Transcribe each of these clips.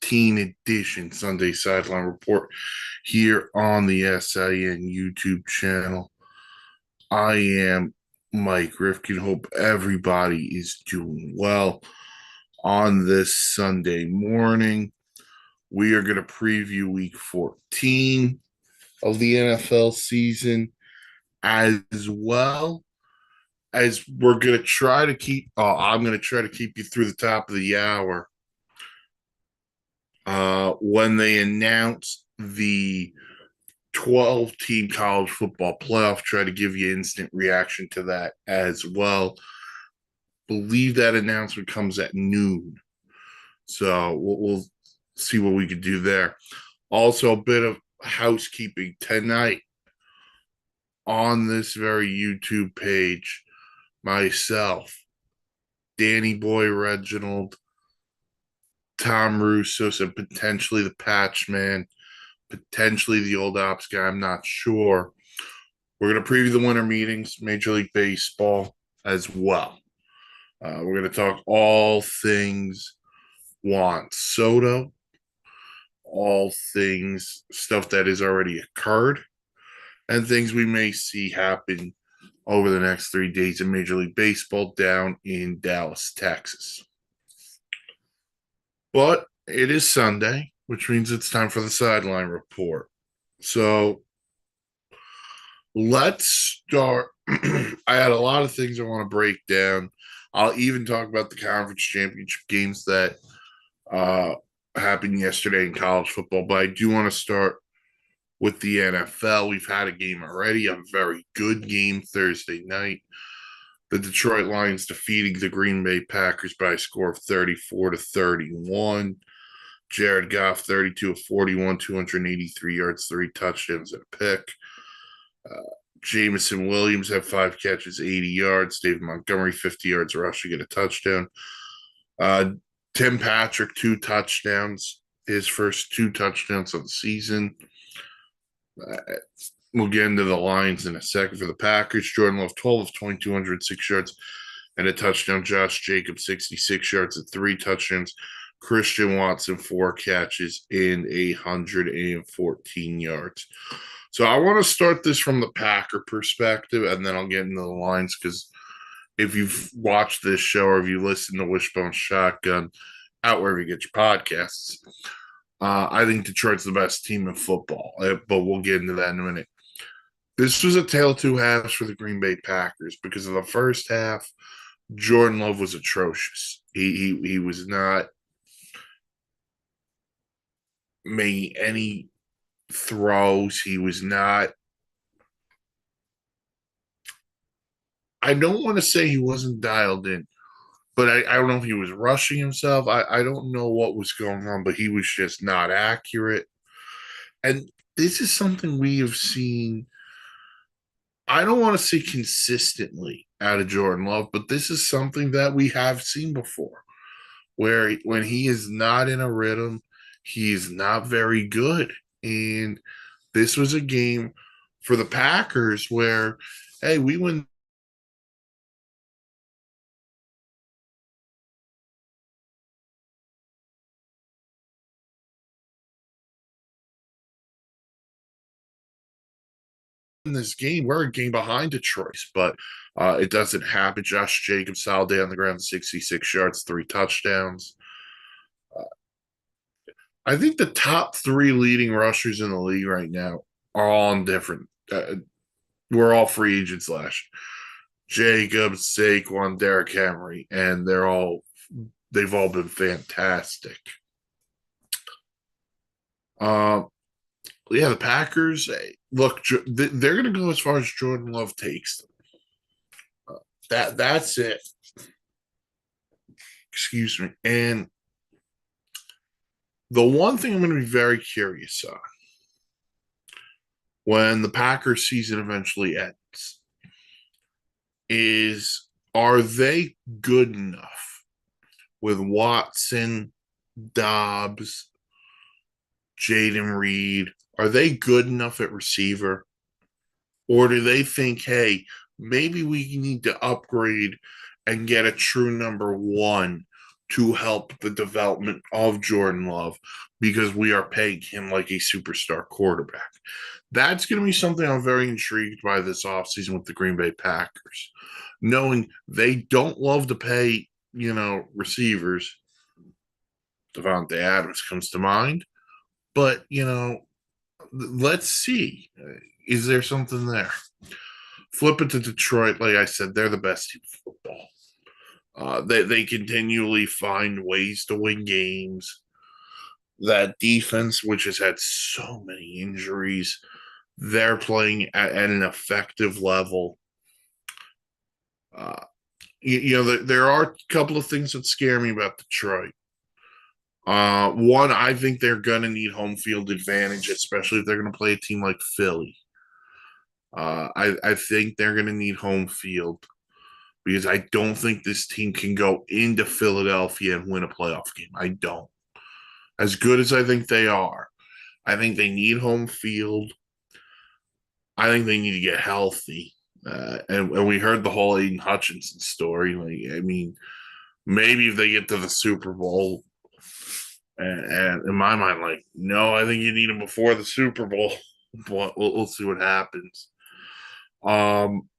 14 edition Sunday Sideline Report here on the SIN YouTube channel. I am Mike Rifkin. Hope everybody is doing well on this Sunday morning. We are going to preview week 14 of the NFL season, as well as we're going to try to keep, I'm going to try to keep you through the top of the hour when they announce the 12-team college football playoff. Try to give you instant reaction to that as well. Believe that announcement comes at noon. So we'll see what we could do there. Also, a bit of housekeeping tonight on this very YouTube page. Myself, Danny Boy Reginald, Tom Russo, and potentially the Patch Man, potentially the old ops guy. I'm not sure. We're going to preview the winter meetings, Major League Baseball as well. We're going to talk all things Juan Soto, all things stuff that has already occurred, and things we may see happen over the next 3 days in Major League Baseball down in Dallas, Texas. But it is Sunday, which means it's time for the Sideline Report. So let's start. I had a lot of things I want to break down. I'll even talk about the conference championship games that happened yesterday in college football, but I do want to start with the NFL. We've had a game already, a very good game Thursday night. The Detroit Lions defeating the Green Bay Packers by a score of 34-31. Jared Goff, 32 of 41, 283 yards, 3 touchdowns, and a pick. Jamison Williams had 5 catches, 80 yards. David Montgomery, 50 yards rushing and a touchdown. Tim Patrick, 2 touchdowns, his first 2 touchdowns of the season. We'll get into the Lions in a second. For the Packers, Jordan Love, 12 of 22, 106 yards and a touchdown. Josh Jacobs, 66 yards and 3 touchdowns. Christian Watson, 4 catches and 114 yards. So I want to start this from the Packer perspective, and then I'll get into the Lions, because if you've watched this show or if you listen to Wishbone Shotgun out wherever you get your podcasts, I think Detroit's the best team in football, but we'll get into that in a minute. This was a tale of 2 halves for the Green Bay Packers, because in the first half, Jordan Love was atrocious. He was not making any throws. He was not. I don't want to say he wasn't dialed in, but I don't know if he was rushing himself. I don't know what was going on, but he was just not accurate. And this is something we have seen. I don't want to say consistently out of Jordan Love, but this is something that we have seen before, where when he is not in a rhythm, he is not very good. And this was a game for the Packers where, hey, we win this game. We're a game behind Detroit, but it doesn't happen. Josh Jacobs, solid day on the ground, 66 yards, 3 touchdowns. I think the top 3 leading rushers in the league right now are all on different. We're all free agents last year. Jacobs, Saquon, Derrick Henry, and they've all been fantastic. Yeah, the Packers, look, they're going to go as far as Jordan Love takes them. That's it. Excuse me. And the one thing I'm going to be very curious on when the Packers season eventually ends is, are they good enough with Watson, Dobbs, Jaden Reed? Are they good enough at receiver? Or do they think, hey, maybe we need to upgrade and get a true number 1 to help the development of Jordan Love because we are paying him like a superstar quarterback. That's going to be something I'm very intrigued by this offseason with the Green Bay Packers, knowing they don't love to pay, receivers. Devontae Adams comes to mind, but, let's see. Is there something there? Flip it to Detroit. Like I said, they're the best team in football. They continually find ways to win games. That defense, which has had so many injuries, they're playing at an effective level. Uh, there are a couple of things that scare me about Detroit. One, I think they're going to need home field advantage, especially if they're going to play a team like Philly. I think they're going to need home field because I don't think this team can go into Philadelphia and win a playoff game. I don't. As good as I think they are, I think they need home field. I think they need to get healthy. And we heard the whole Aiden Hutchinson story. Like, I mean, maybe if they get to the Super Bowl, and in my mind, like, no, I think you need him before the Super Bowl. But we'll see what happens. Um,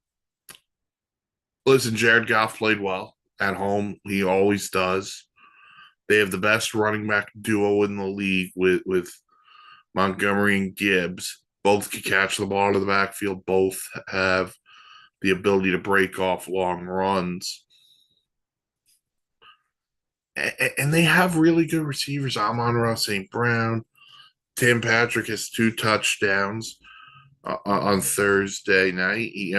Listen, Jared Goff played well at home. He always does. They have the best running back duo in the league with Montgomery and Gibbs. Both can catch the ball out of the backfield. Both have the ability to break off long runs. And they have really good receivers. Amon-Ra St. Brown. Tim Patrick has 2 touchdowns on Thursday night. He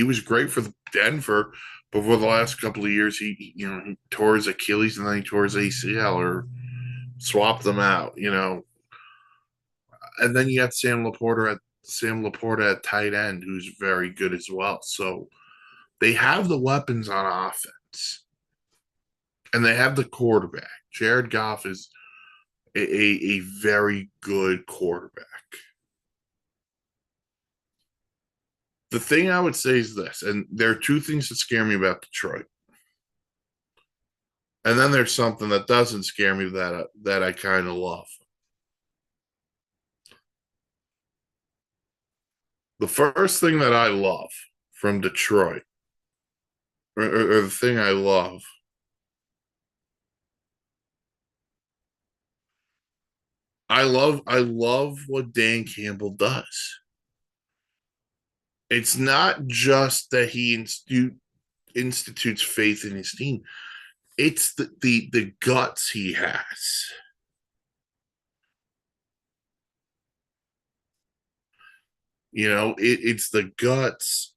was great for Denver, but for the last couple of years, he tore his Achilles and then he tore his ACL or swapped them out. And then you got Sam Laporta at tight end, who's very good as well. So they have the weapons on offense, and they have the quarterback. Jared Goff is a very good quarterback. The thing I would say is this, and there are 2 things that scare me about Detroit. And then there's something that doesn't scare me that I kind of love. The first thing that I love from Detroit, or the thing I love, I love what Dan Campbell does. It's not just that he institutes faith in his team. It's the guts he has. It's the guts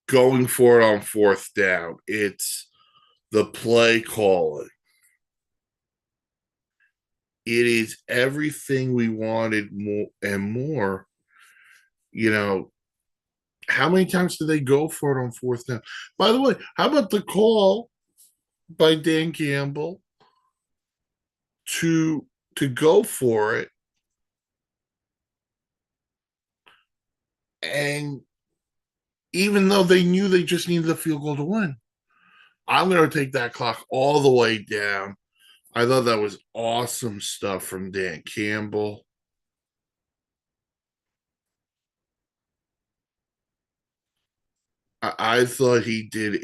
going for it on 4th down. It's the play calling. It is everything we wanted more and more. How many times did they go for it on 4th down? By the way, how about the call by Dan Campbell to go for it, and even though they knew they just needed a field goal to win, I'm going to take that clock all the way down. I thought that was awesome stuff from Dan Campbell. I thought he did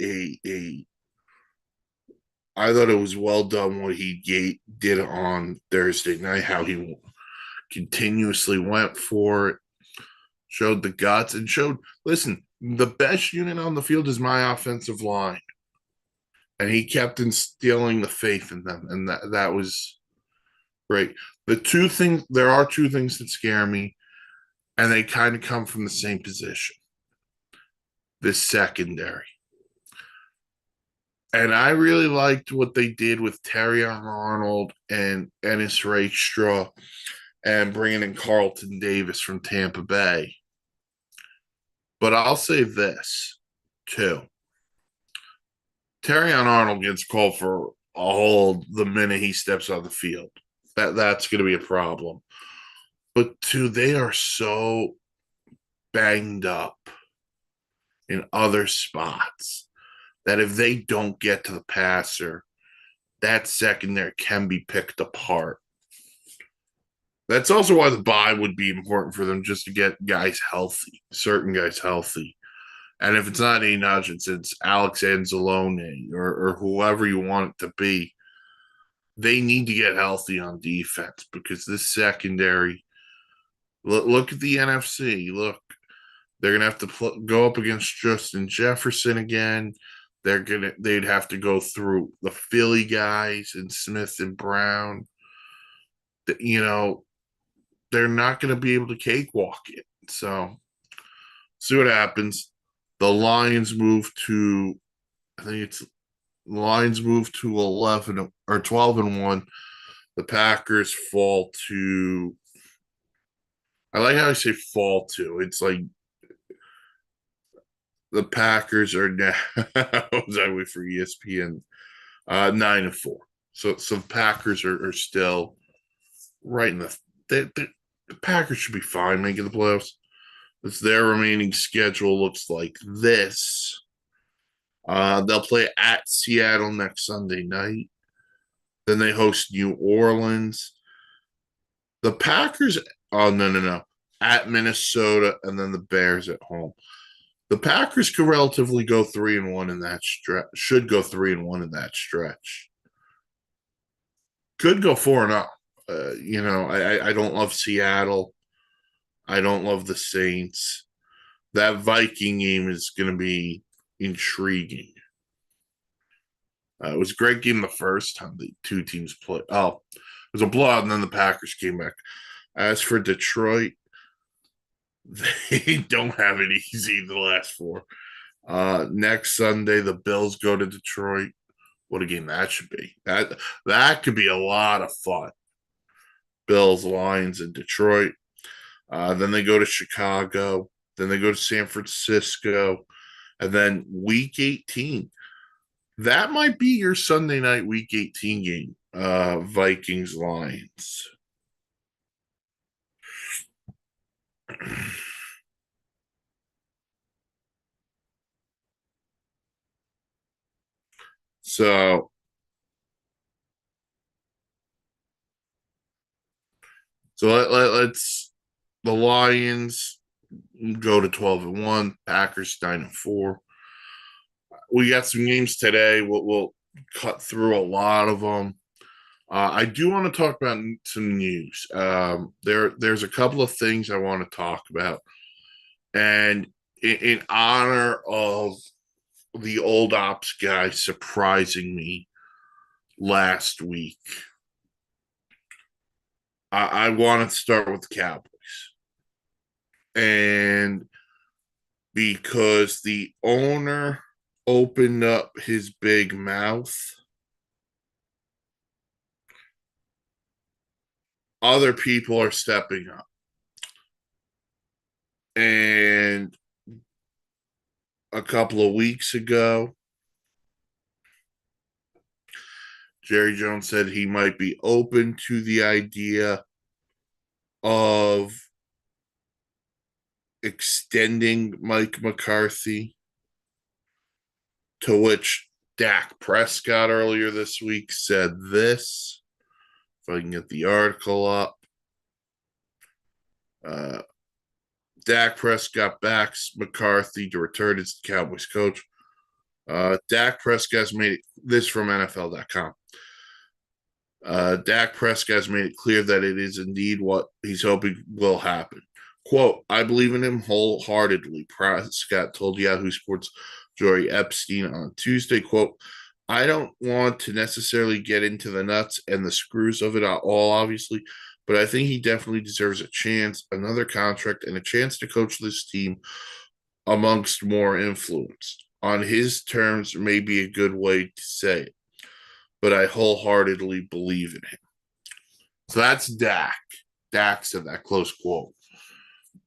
I thought it was well done what he did on Thursday night, how he continuously went for it, showed the guts, and listen, the best unit on the field is my offensive line. And he kept instilling the faith in them, and that was great. There are 2 things that scare me, and they kind of come from the same position. This secondary. And I really liked what they did with Terrion Arnold and Ennis Rakestraw and bringing in Carlton Davis from Tampa Bay. But I'll say this, too. Terrion Arnold gets called for a hold the minute he steps on the field. That's going to be a problem. But, 2, they are so banged up in other spots. that if they don't get to the passer, that secondary can be picked apart. That's also why the bye would be important for them, just to get guys healthy, certain guys healthy. And if it's not A. Nugent, it's Alex Anzalone or whoever you want it to be. They need to get healthy on defense because this secondary. Look at the NFC. Look, they're gonna have to go up against Justin Jefferson again. They'd have to go through the Philly guys and Smith and Brown. You know, they're not going to be able to cakewalk it. So see what happens. The Lions move to, I think it's Lions move to 11 or 12-1. The Packers fall to, I like how I say fall to. It's like the Packers are now, was I wait for ESPN? 9-4. So the Packers are still right in the Packers should be fine making the playoffs. It's their remaining schedule looks like this. They'll play at Seattle next Sunday night. Then they host New Orleans. The Packers, oh, no. At Minnesota, and then the Bears at home. The Packers could relatively go 3-1 in that stretch. Should go 3-1 in that stretch. Could go 4-0. I don't love Seattle. I don't love the Saints. That Viking game is going to be intriguing. It was a great game the first time the two teams played. Oh, it was a blowout, and then the Packers came back. As for Detroit, they don't have it easy the last four. Next Sunday, the Bills go to Detroit. What a game that should be. That could be a lot of fun. Bills, Lions, and Detroit. Then they go to Chicago. Then they go to San Francisco. And then week 18. That might be your Sunday night week 18 game. Vikings, Lions. So let's the Lions go to 12-1, Packers 9-4. We got some games today. We'll cut through a lot of them. I do want to talk about some news. There's a couple of things I want to talk about, and in honor of the old ops guy surprising me last week, I want to start with the Cowboys, and because the owner opened up his big mouth, other people are stepping up. And a couple of weeks ago, Jerry Jones said he might be open to the idea of extending Mike McCarthy, to which Dak Prescott earlier this week said this. If I can get the article up. Dak Prescott backs McCarthy to return as the Cowboys coach. Dak Prescott's made this from NFL.com. Dak Prescott has made it clear that it is indeed what he's hoping will happen. Quote, I believe in him wholeheartedly, Prescott told Yahoo Sports' Jory Epstein on Tuesday. Quote, I don't want to necessarily get into the nuts and the screws of it all, obviously, but I think he definitely deserves a chance, another contract, and a chance to coach this team amongst more influence. On his terms may be a good way to say it, but I wholeheartedly believe in him. So that's Dak. Dak said that, close quote.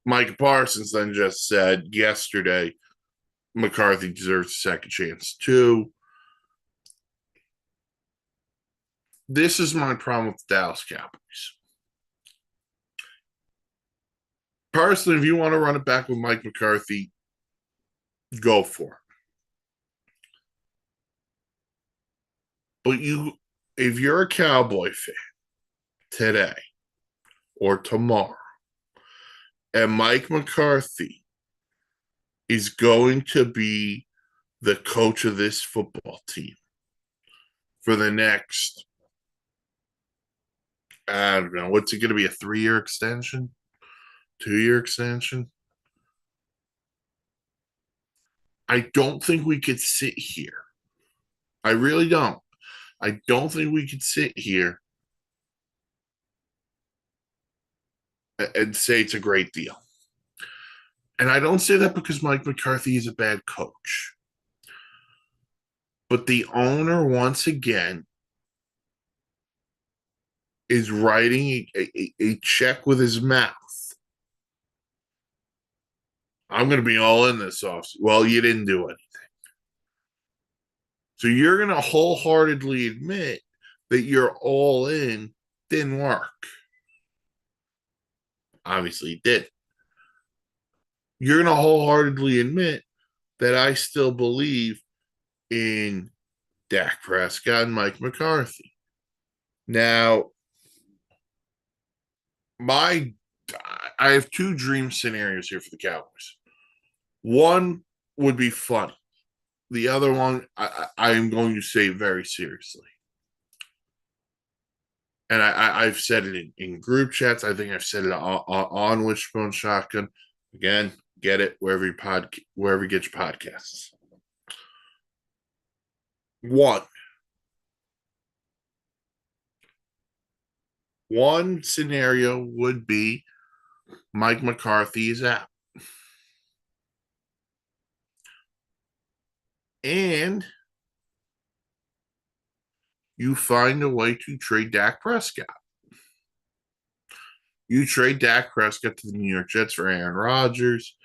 Mike Parsons then just said yesterday McCarthy deserves a second chance too. This is my problem with the Dallas Cowboys. Personally, if you want to run it back with Mike McCarthy, go for it. But if you're a Cowboy fan today or tomorrow, and Mike McCarthy is going to be the coach of this football team for the next, I don't know, what's it going to be, a 3-year extension? 2-year extension? I don't think we could sit here. I really don't. I don't think we could sit here and say it's a great deal. And I don't say that because Mike McCarthy is a bad coach. But the owner, once again, is writing a check with his mouth. I'm going to be all in this offseason. Well, you didn't do anything. So you're going to wholeheartedly admit that you're all in didn't work. Obviously, it did. You're going to wholeheartedly admit that I still believe in Dak Prescott and Mike McCarthy. Now, I have 2 dream scenarios here for the Cowboys. One would be funny. The other one, I am going to say very seriously. And I've said it in group chats. I think I've said it on Wishbone Shotgun. Again, get it wherever you get your podcasts. One scenario would be Mike McCarthy is out. And you find a way to trade Dak Prescott. You trade Dak Prescott to the New York Jets for Aaron Rodgers,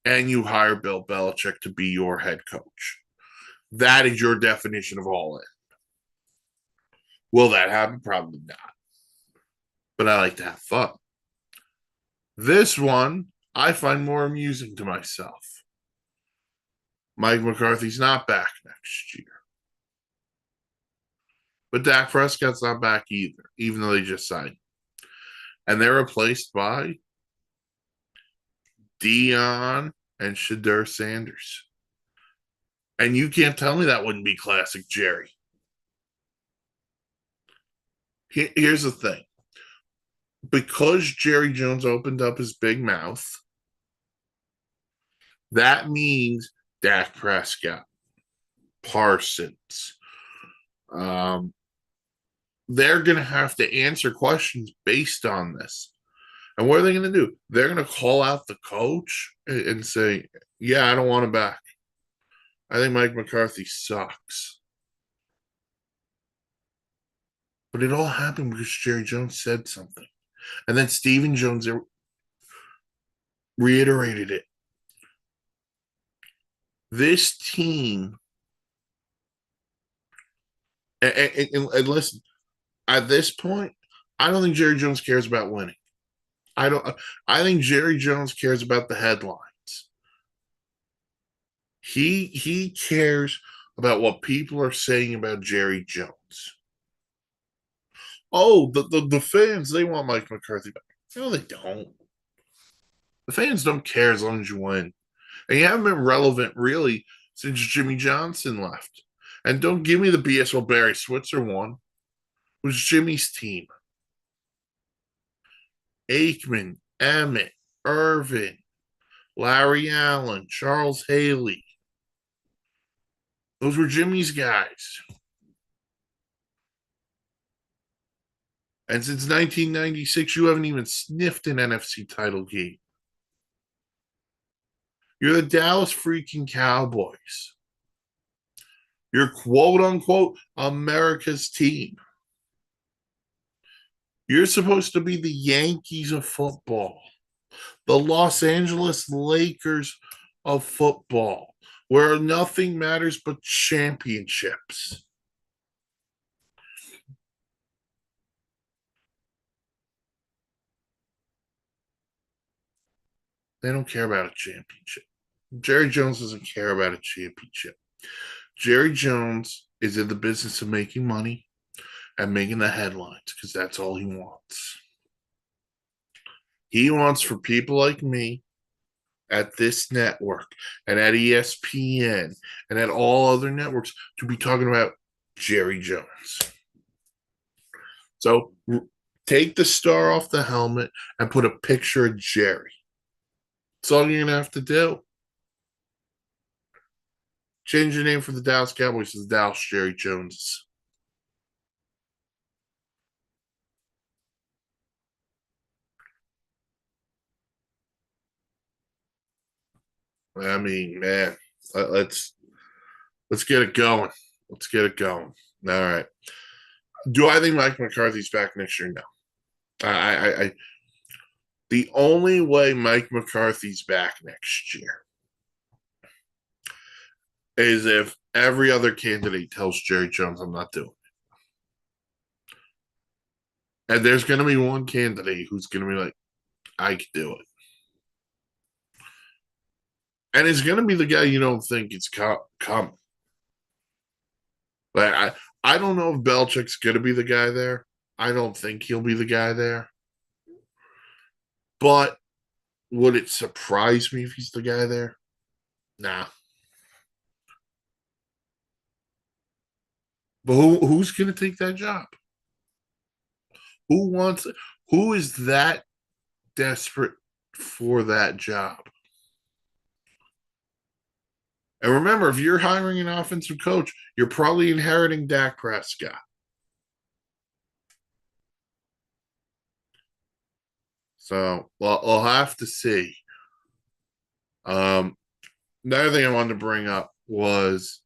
and you hire Bill Belichick to be your head coach. That is your definition of all in. Will that happen? Probably not. But I like to have fun. This one I find more amusing to myself. Mike McCarthy's not back next year. But Dak Prescott's not back either, even though they just signed him. And they're replaced by Dion and Shadur Sanders. And you can't tell me that wouldn't be classic Jerry. Here's the thing. Because Jerry Jones opened up his big mouth, that means Dak Prescott, Parsons, they're going to have to answer questions based on this. And what are they going to do? They're going to call out the coach and say, yeah, I don't want him back. I think Mike McCarthy sucks. But it all happened because Jerry Jones said something. And then Stephen Jones reiterated it. This team, and listen, at this point, I don't think Jerry Jones cares about winning. I think Jerry Jones cares about the headlines. He cares about what people are saying about Jerry Jones. Oh, the fans, they want Mike McCarthy back. No, they don't. The fans don't care as long as you win. And you haven't been relevant really since Jimmy Johnson left. And don't give me the BS. Well, Barry Switzer won. It was Jimmy's team. Aikman, Emmett, Irvin, Larry Allen, Charles Haley. Those were Jimmy's guys. And since 1996, you haven't even sniffed an NFC title game. You're the Dallas freaking Cowboys. You're quote unquote America's team. You're supposed to be the Yankees of football, the Los Angeles Lakers of football, where nothing matters but championships. They don't care about a championship. Jerry Jones doesn't care about a championship. Jerry Jones is in the business of making money and making the headlines because that's all he wants. He wants for people like me at this network and at ESPN and at all other networks to be talking about Jerry Jones. So take the star off the helmet and put a picture of Jerry. That's all you're going to have to do. Change your name from the Dallas Cowboys to the Dallas Jerry Jones. I mean, man, let's get it going. Let's get it going. All right. Do I think Mike McCarthy's back next year? No. I the only way Mike McCarthy's back next year is if every other candidate tells Jerry Jones, I'm not doing it. And there's going to be one candidate who's going to be like, I could do it. And it's going to be the guy you don't think it's coming. Like, I don't know if Belichick's going to be the guy there. I don't think he'll be the guy there. But would it surprise me if he's the guy there? Nah. But who's going to take that job? Who wants it? Who is that desperate for that job? And remember, if you're hiring an offensive coach, you're probably inheriting Dak Prescott. So we'll have to see. Another thing I wanted to bring up was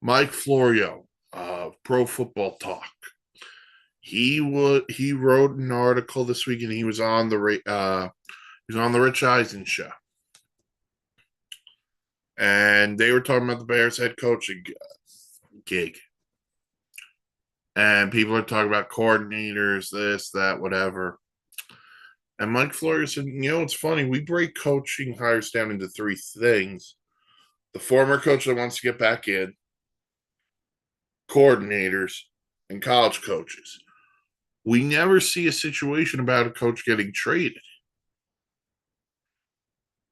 Mike Florio, Pro Football Talk. He wrote an article this week, and he was on the Rich Eisen show, and they were talking about the Bears head coaching gig, and people are talking about coordinators, this, that, whatever. And Mike Florio said, it's funny. We break coaching hires down into three things: the former coach that wants to get back in, coordinators, and college coaches. We never see a situation about a coach getting traded.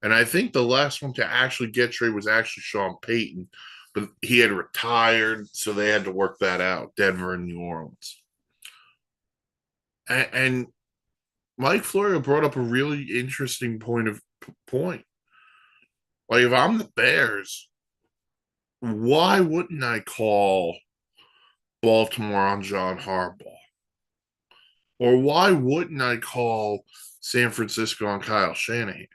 And I think the last one to actually get traded was actually Sean Payton, but he had retired, so they had to work that out, Denver and New Orleans. And Mike Florio brought up a really interesting point. Like, if I'm the Bears, why wouldn't I call Baltimore on John Harbaugh? Or why wouldn't I call San Francisco on Kyle Shanahan?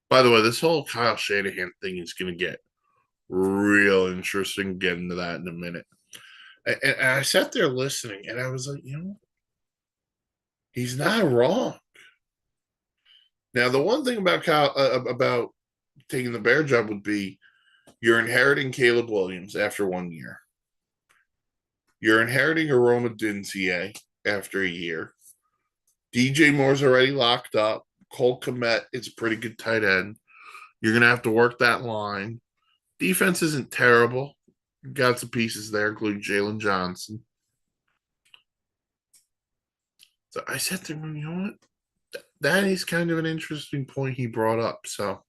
By the way, this whole Kyle Shanahan thing is going to get real interesting. Get into that in a minute. And I sat there listening, and I was like, he's not wrong. Now, the one thing about Kyle about taking the Bear job would be you're inheriting Caleb Williams after 1 year. You're inheriting Aroma Dinsier after a year. DJ Moore's already locked up. Cole Kmet is a pretty good tight end. You're going to have to work that line. Defense isn't terrible. Got some pieces there, including Jalen Johnson. So I said to him, you know what? That is kind of an interesting point he brought up. So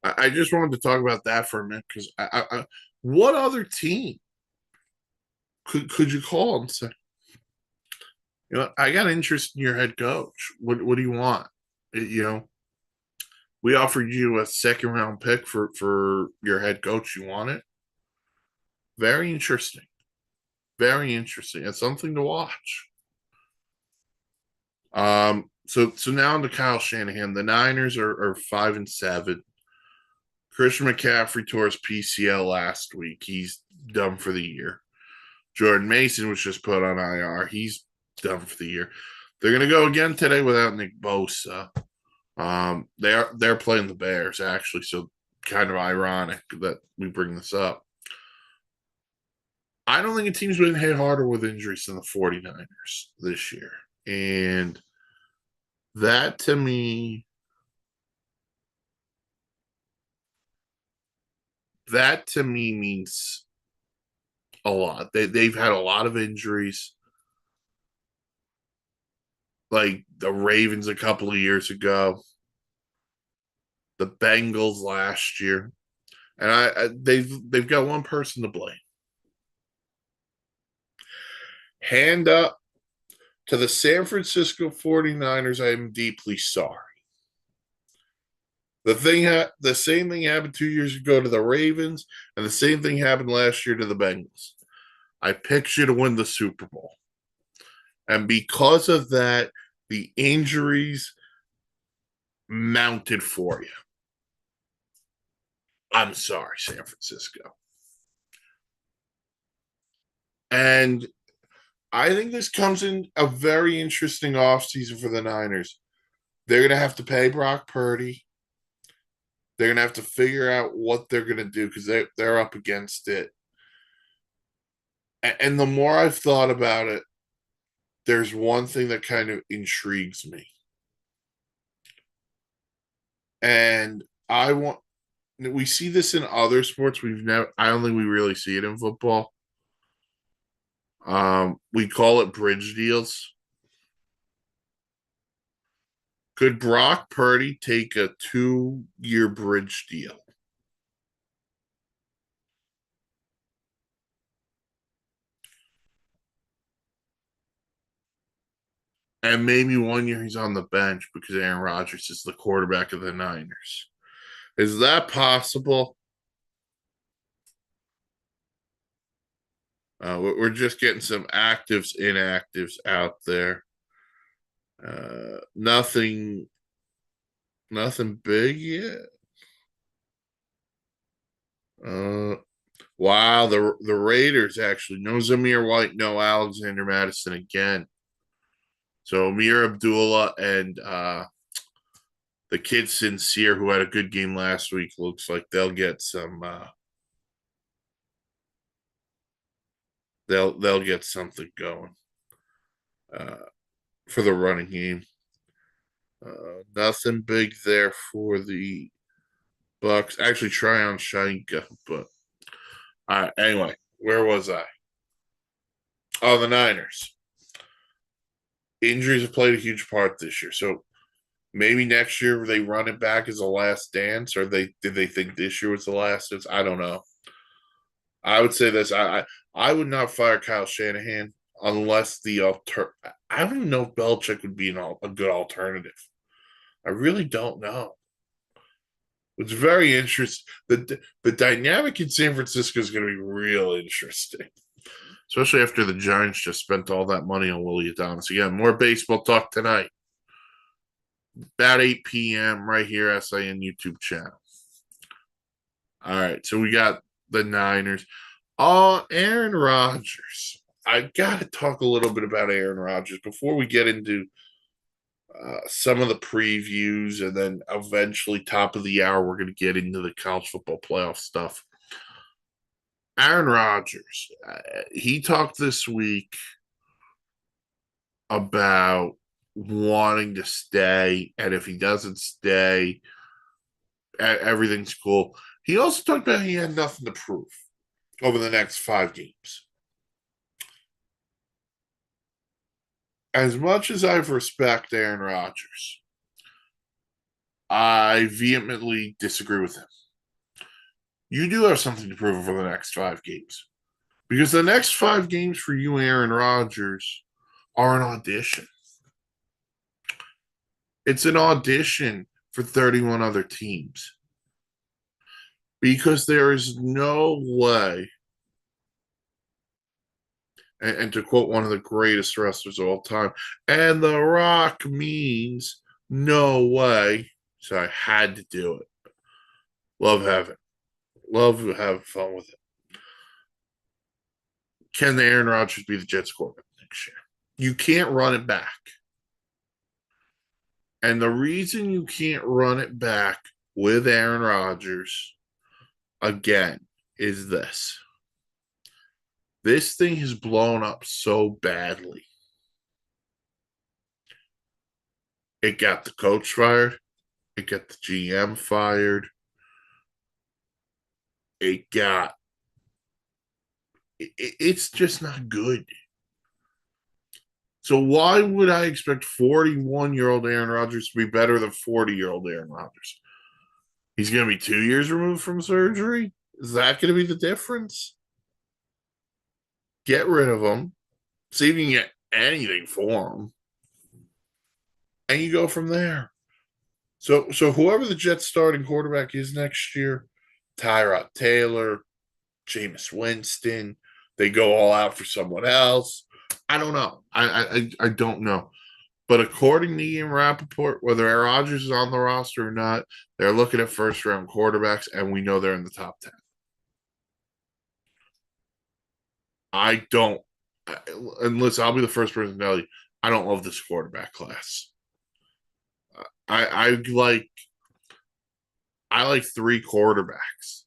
I just wanted to talk about that for a minute because what other team could you call and say, I got interest in your head coach. What do you want? We offered you a second round pick for your head coach. You want it? Very interesting. Very interesting. It's something to watch. So now on to Kyle Shanahan. The Niners are 5-7. Christian McCaffrey tore his PCL last week. He's done for the year. Jordan Mason was just put on IR. He's done for the year. They're going to go again today without Nick Bosa. They're playing the Bears, actually, so kind of ironic that we bring this up. I don't think a team's been hit harder with injuries than the 49ers this year. And that, to me, That to me means a lot. They've had a lot of injuries, like the Ravens a couple of years ago, the Bengals last year, and they've got one person to blame. Hand up to the San Francisco 49ers. I am deeply sorry. The same thing happened 2 years ago to the Ravens, and the same thing happened last year to the Bengals. I picked you to win the Super Bowl. And because of that, the injuries mounted for you. I'm sorry, San Francisco. And I think this comes in a very interesting offseason for the Niners. They're going to have to pay Brock Purdy. They're going to have to figure out what they're going to do because they're up against it. And the more I've thought about it, there's one thing that kind of intrigues me. And we see this in other sports. I don't think we really see it in football. We call it bridge deals. Could Brock Purdy take a 2-year bridge deal? And maybe 1 year he's on the bench because Aaron Rodgers is the quarterback of the Niners. Is that possible? We're just getting some actives, inactives out there. Nothing big yet. Wow, the Raiders actually no Zamir White, no Alexander Madison again. So Amir Abdullah and the kid Sincere, who had a good game last week, looks like they'll get some. They'll get something going for the running game. Nothing big there for the Bucks. Actually, try on Shanka, but anyway, where was I? Oh, the Niners. Injuries have played a huge part this year, so maybe next year they run it back as a last dance, or did they think this year was the last dance? I don't know. I would say this: I would not fire Kyle Shanahan unless I don't even know if Belichick would be a good alternative. I really don't know. It's very interesting. The dynamic in San Francisco is going to be real interesting, especially after the Giants just spent all that money on Willie Adames. Again, more baseball talk tonight, about 8 p.m. right here, SIN YouTube channel. All right, so we got the Niners. Oh, Aaron Rodgers. I got to talk a little bit about Aaron Rodgers before we get into some of the previews, and then eventually, top of the hour, we're going to get into the college football playoff stuff. Aaron Rodgers, he talked this week about wanting to stay, and if he doesn't stay, everything's cool. He also talked about he had nothing to prove over the next 5 games. As much as I respect Aaron Rodgers, I vehemently disagree with him. You do have something to prove over the next 5 games. Because the next 5 games for you, Aaron Rodgers, are an audition. It's an audition for 31 other teams. Because there is no way, and to quote one of the greatest wrestlers of all time, and The Rock means no way. So I had to do it. Love having fun with it. Can the Aaron Rodgers be the Jets quarterback next year? You can't run it back. And the reason you can't run it back with Aaron Rodgers again is this. This thing has blown up so badly. It got the coach fired. It got the GM fired. It got it's just not good. So why would I expect 41-year-old Aaron Rodgers to be better than 40-year-old Aaron Rodgers? He's going to be 2 years removed from surgery. Is that going to be the difference? Get rid of him. See if you can get anything for him, and you go from there. So whoever the Jets starting quarterback is next year, Tyrod Taylor, Jameis Winston, they go all out for someone else. I don't know. I don't know. But according to Ian Rappaport, whether Aaron Rodgers is on the roster or not, they're looking at first round quarterbacks, and we know they're in the top 10. I don't, unless I'll be the first person to tell you, I don't love this quarterback class. I like three quarterbacks,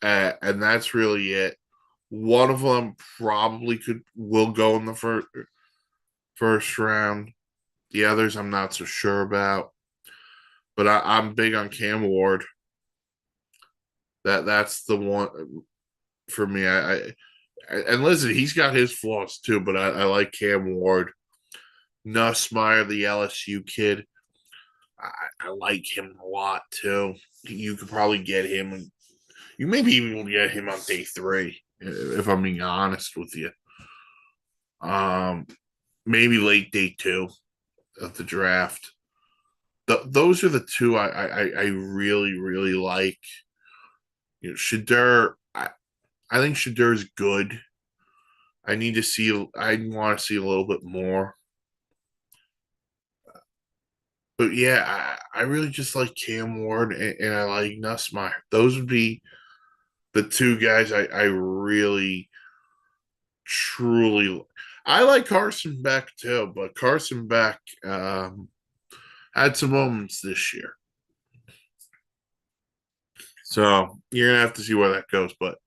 and that's really it. One of them probably will go in the first round. The others I'm not so sure about, but I'm big on Cam Ward. That's the one for me. And listen, he's got his flaws too, but I like Cam Ward. Nussmeier, the LSU kid, I like him a lot too. You could probably get him. You maybe even get him on day 3, if I'm being honest with you. Maybe late day 2 of the draft. Those are the two I really, really like. Shadur, I think Shadur's good. I want to see a little bit more. But yeah, I really just like Cam Ward and I like Nussmeier. Those would be the two guys I really, truly. I like Carson Beck too, but Carson Beck had some moments this year. So you're going to have to see where that goes. But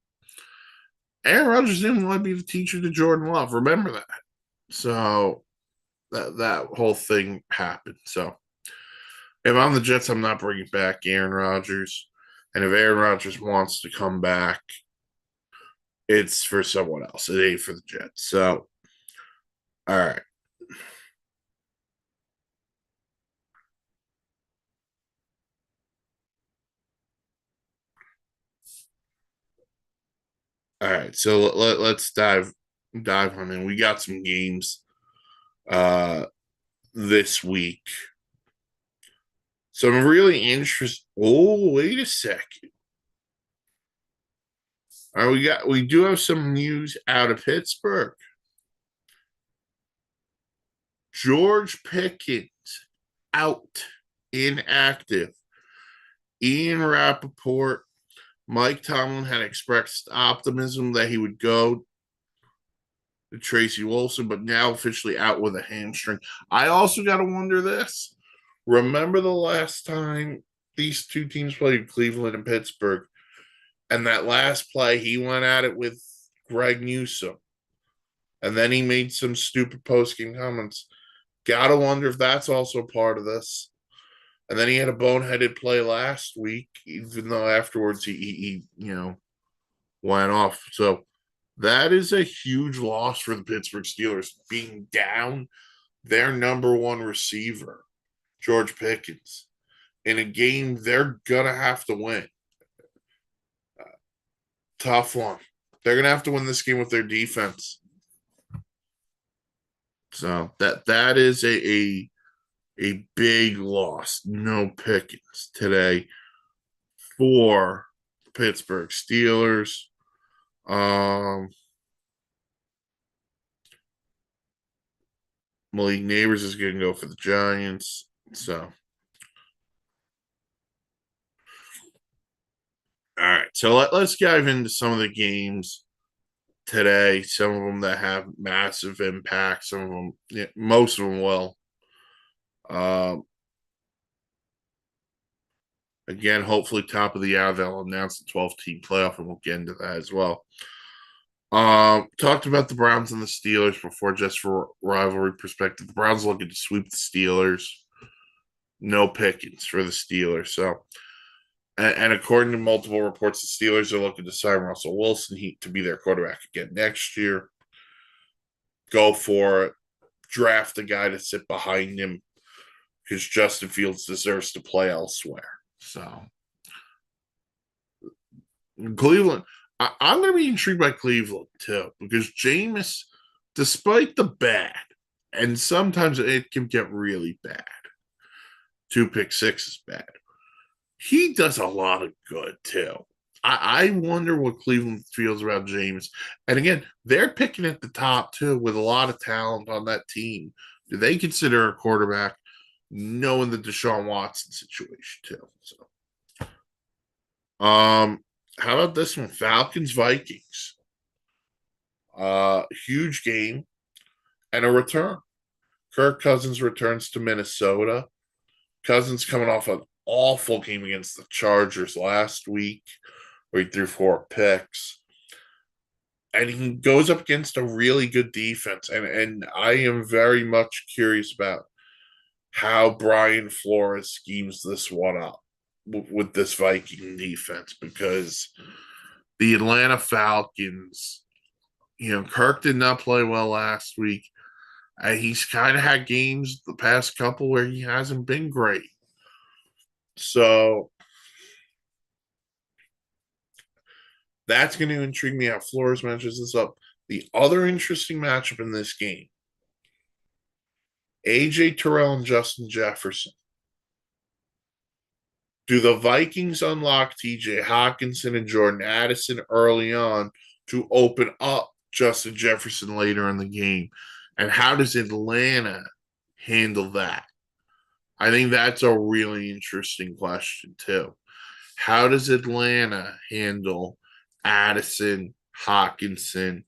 Aaron Rodgers didn't want to be the teacher to Jordan Love. Remember that. So that whole thing happened. So if I'm the Jets, I'm not bringing back Aaron Rodgers. And if Aaron Rodgers wants to come back, it's for someone else. It ain't for the Jets. So, all right. All right. So let's dive on in. We got some games this week. So I'm really interested. Oh, wait a second. All right, we do have some news out of Pittsburgh. George Pickens out, inactive. Ian Rappaport, Mike Tomlin had expressed optimism that he would go to Tracy Wolfson, but now officially out with a hamstring. I also got to wonder this. Remember the last time these two teams played, Cleveland and Pittsburgh, and that last play, he went at it with Greg Newsome. And then he made some stupid post-game comments. Gotta wonder if that's also part of this. And then he had a boneheaded play last week, even though afterwards he went off. So that is a huge loss for the Pittsburgh Steelers, being down their number one receiver, George Pickens, in a game they're going to have to win. Tough one. They're going to have to win this game with their defense. So that is a big loss. No Pickens today for the Pittsburgh Steelers. Malik Neighbors is going to go for the Giants. So, all right. So let's dive into some of the games today. Some of them that have massive impact. Some of them, most of them will. Again, hopefully, top of the hour, they'll announce the 12-team playoff, and we'll get into that as well. Talked about the Browns and the Steelers before, just for rivalry perspective. The Browns looking to sweep the Steelers. No Pickens for the Steelers. So And according to multiple reports, the Steelers are looking to sign Russell Wilson to be their quarterback again next year. Go for it. Draft a guy to sit behind him because Justin Fields deserves to play elsewhere. So, Cleveland, I'm going to be intrigued by Cleveland too because Jameis, despite the bad, and sometimes it can get really bad, 2 pick 6 is bad. He does a lot of good too. I wonder what Cleveland feels about James. And again, they're picking at the top too with a lot of talent on that team. Do they consider a quarterback knowing the Deshaun Watson situation too? So, how about this one? Falcons Vikings. Huge game and a return. Kirk Cousins returns to Minnesota. Cousins coming off an awful game against the Chargers last week where he threw 4 picks. And he goes up against a really good defense. And I am very much curious about how Brian Flores schemes this one up with this Viking defense because the Atlanta Falcons, Kirk did not play well last week. He's kind of had games the past couple where he hasn't been great. So that's going to intrigue me how Flores matches this up. The other interesting matchup in this game, AJ Terrell and Justin Jefferson. Do the Vikings unlock TJ Hawkinson and Jordan Addison early on to open up Justin Jefferson later in the game? And how does Atlanta handle that? I think that's a really interesting question, too. How does Atlanta handle Addison, Hawkinson,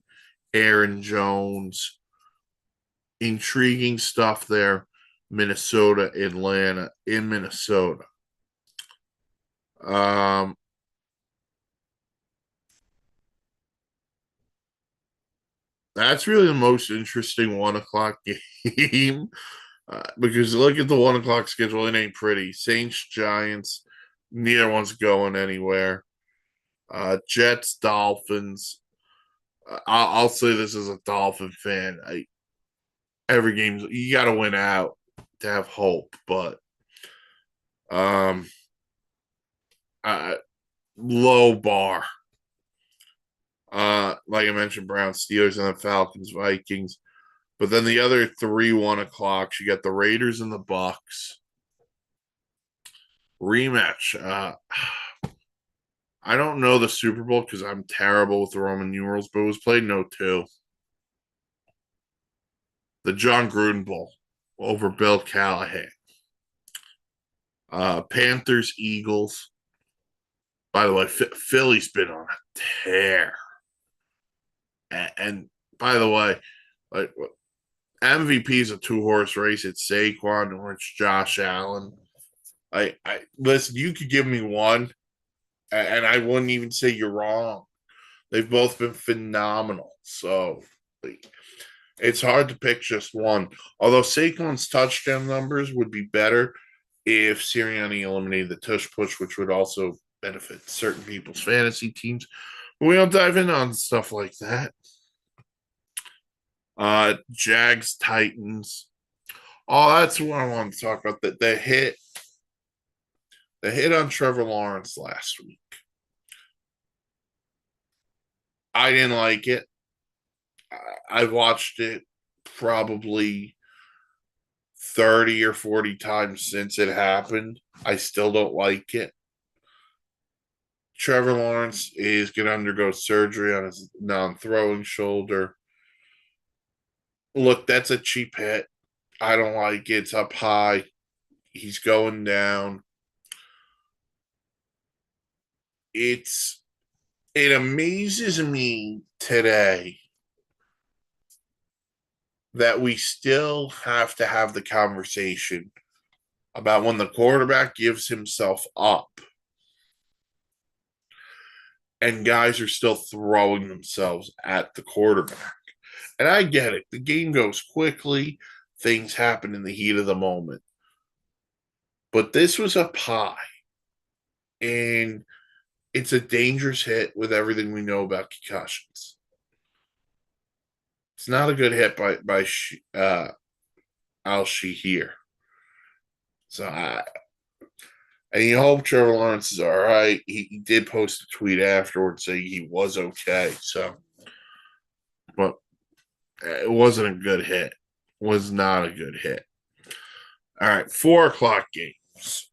Aaron Jones? Intriguing stuff there. Minnesota, Atlanta, in Minnesota. That's really the most interesting 1 o'clock game because look at the 1 o'clock schedule. It ain't pretty. Saints, Giants, neither one's going anywhere. Jets, Dolphins. I'll say this as a Dolphin fan. Every game you got to win out to have hope, but um, low bar. Like I mentioned, Browns, Steelers, and the Falcons, Vikings. But then the other 3 1 o'clocks, you got the Raiders and the Bucks rematch. I don't know the Super Bowl because I'm terrible with the Roman numerals, but it was played in 02. The John Gruden Bowl over Bill Callahan. Panthers, Eagles. By the way, Philly's been on a tear. And by the way, like MVP is a 2-horse race. It's Saquon or it's Josh Allen. I listen. You could give me one, and I wouldn't even say you're wrong. They've both been phenomenal. So it's hard to pick just one. Although Saquon's touchdown numbers would be better if Sirianni eliminated the tush push, which would also benefit certain people's fantasy teams. But we don't dive in on stuff like that. Jags, Titans. Oh, that's what I want to talk about. The hit on Trevor Lawrence last week. I didn't like it. I've watched it probably 30 or 40 times since it happened. I still don't like it. Trevor Lawrence is going to undergo surgery on his non-throwing shoulder. Look, that's a cheap hit. I don't like it. It's up high. He's going down. It amazes me today that we still have to have the conversation about when the quarterback gives himself up and guys are still throwing themselves at the quarterback. And I get it. The game goes quickly. Things happen in the heat of the moment. But this was up high. And it's a dangerous hit with everything we know about concussions. It's not a good hit by Al Shahir. So and you hope Trevor Lawrence is all right. He did post a tweet afterwards saying he was okay. So, but it wasn't a good hit. Was not a good hit. All right, 4 o'clock games.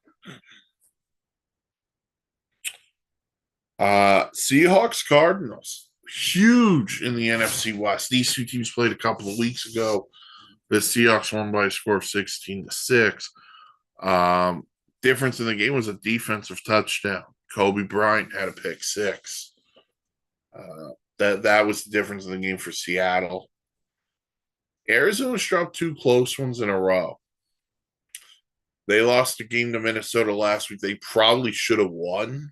Seahawks Cardinals. Huge in the NFC West. These two teams played a couple of weeks ago. The Seahawks won by a score of 16-6. Difference in the game was a defensive touchdown. Kobe Bryant had a pick six. That was the difference in the game for Seattle. Arizona dropped 2 close ones in a row. They lost a game to Minnesota last week. They probably should have won.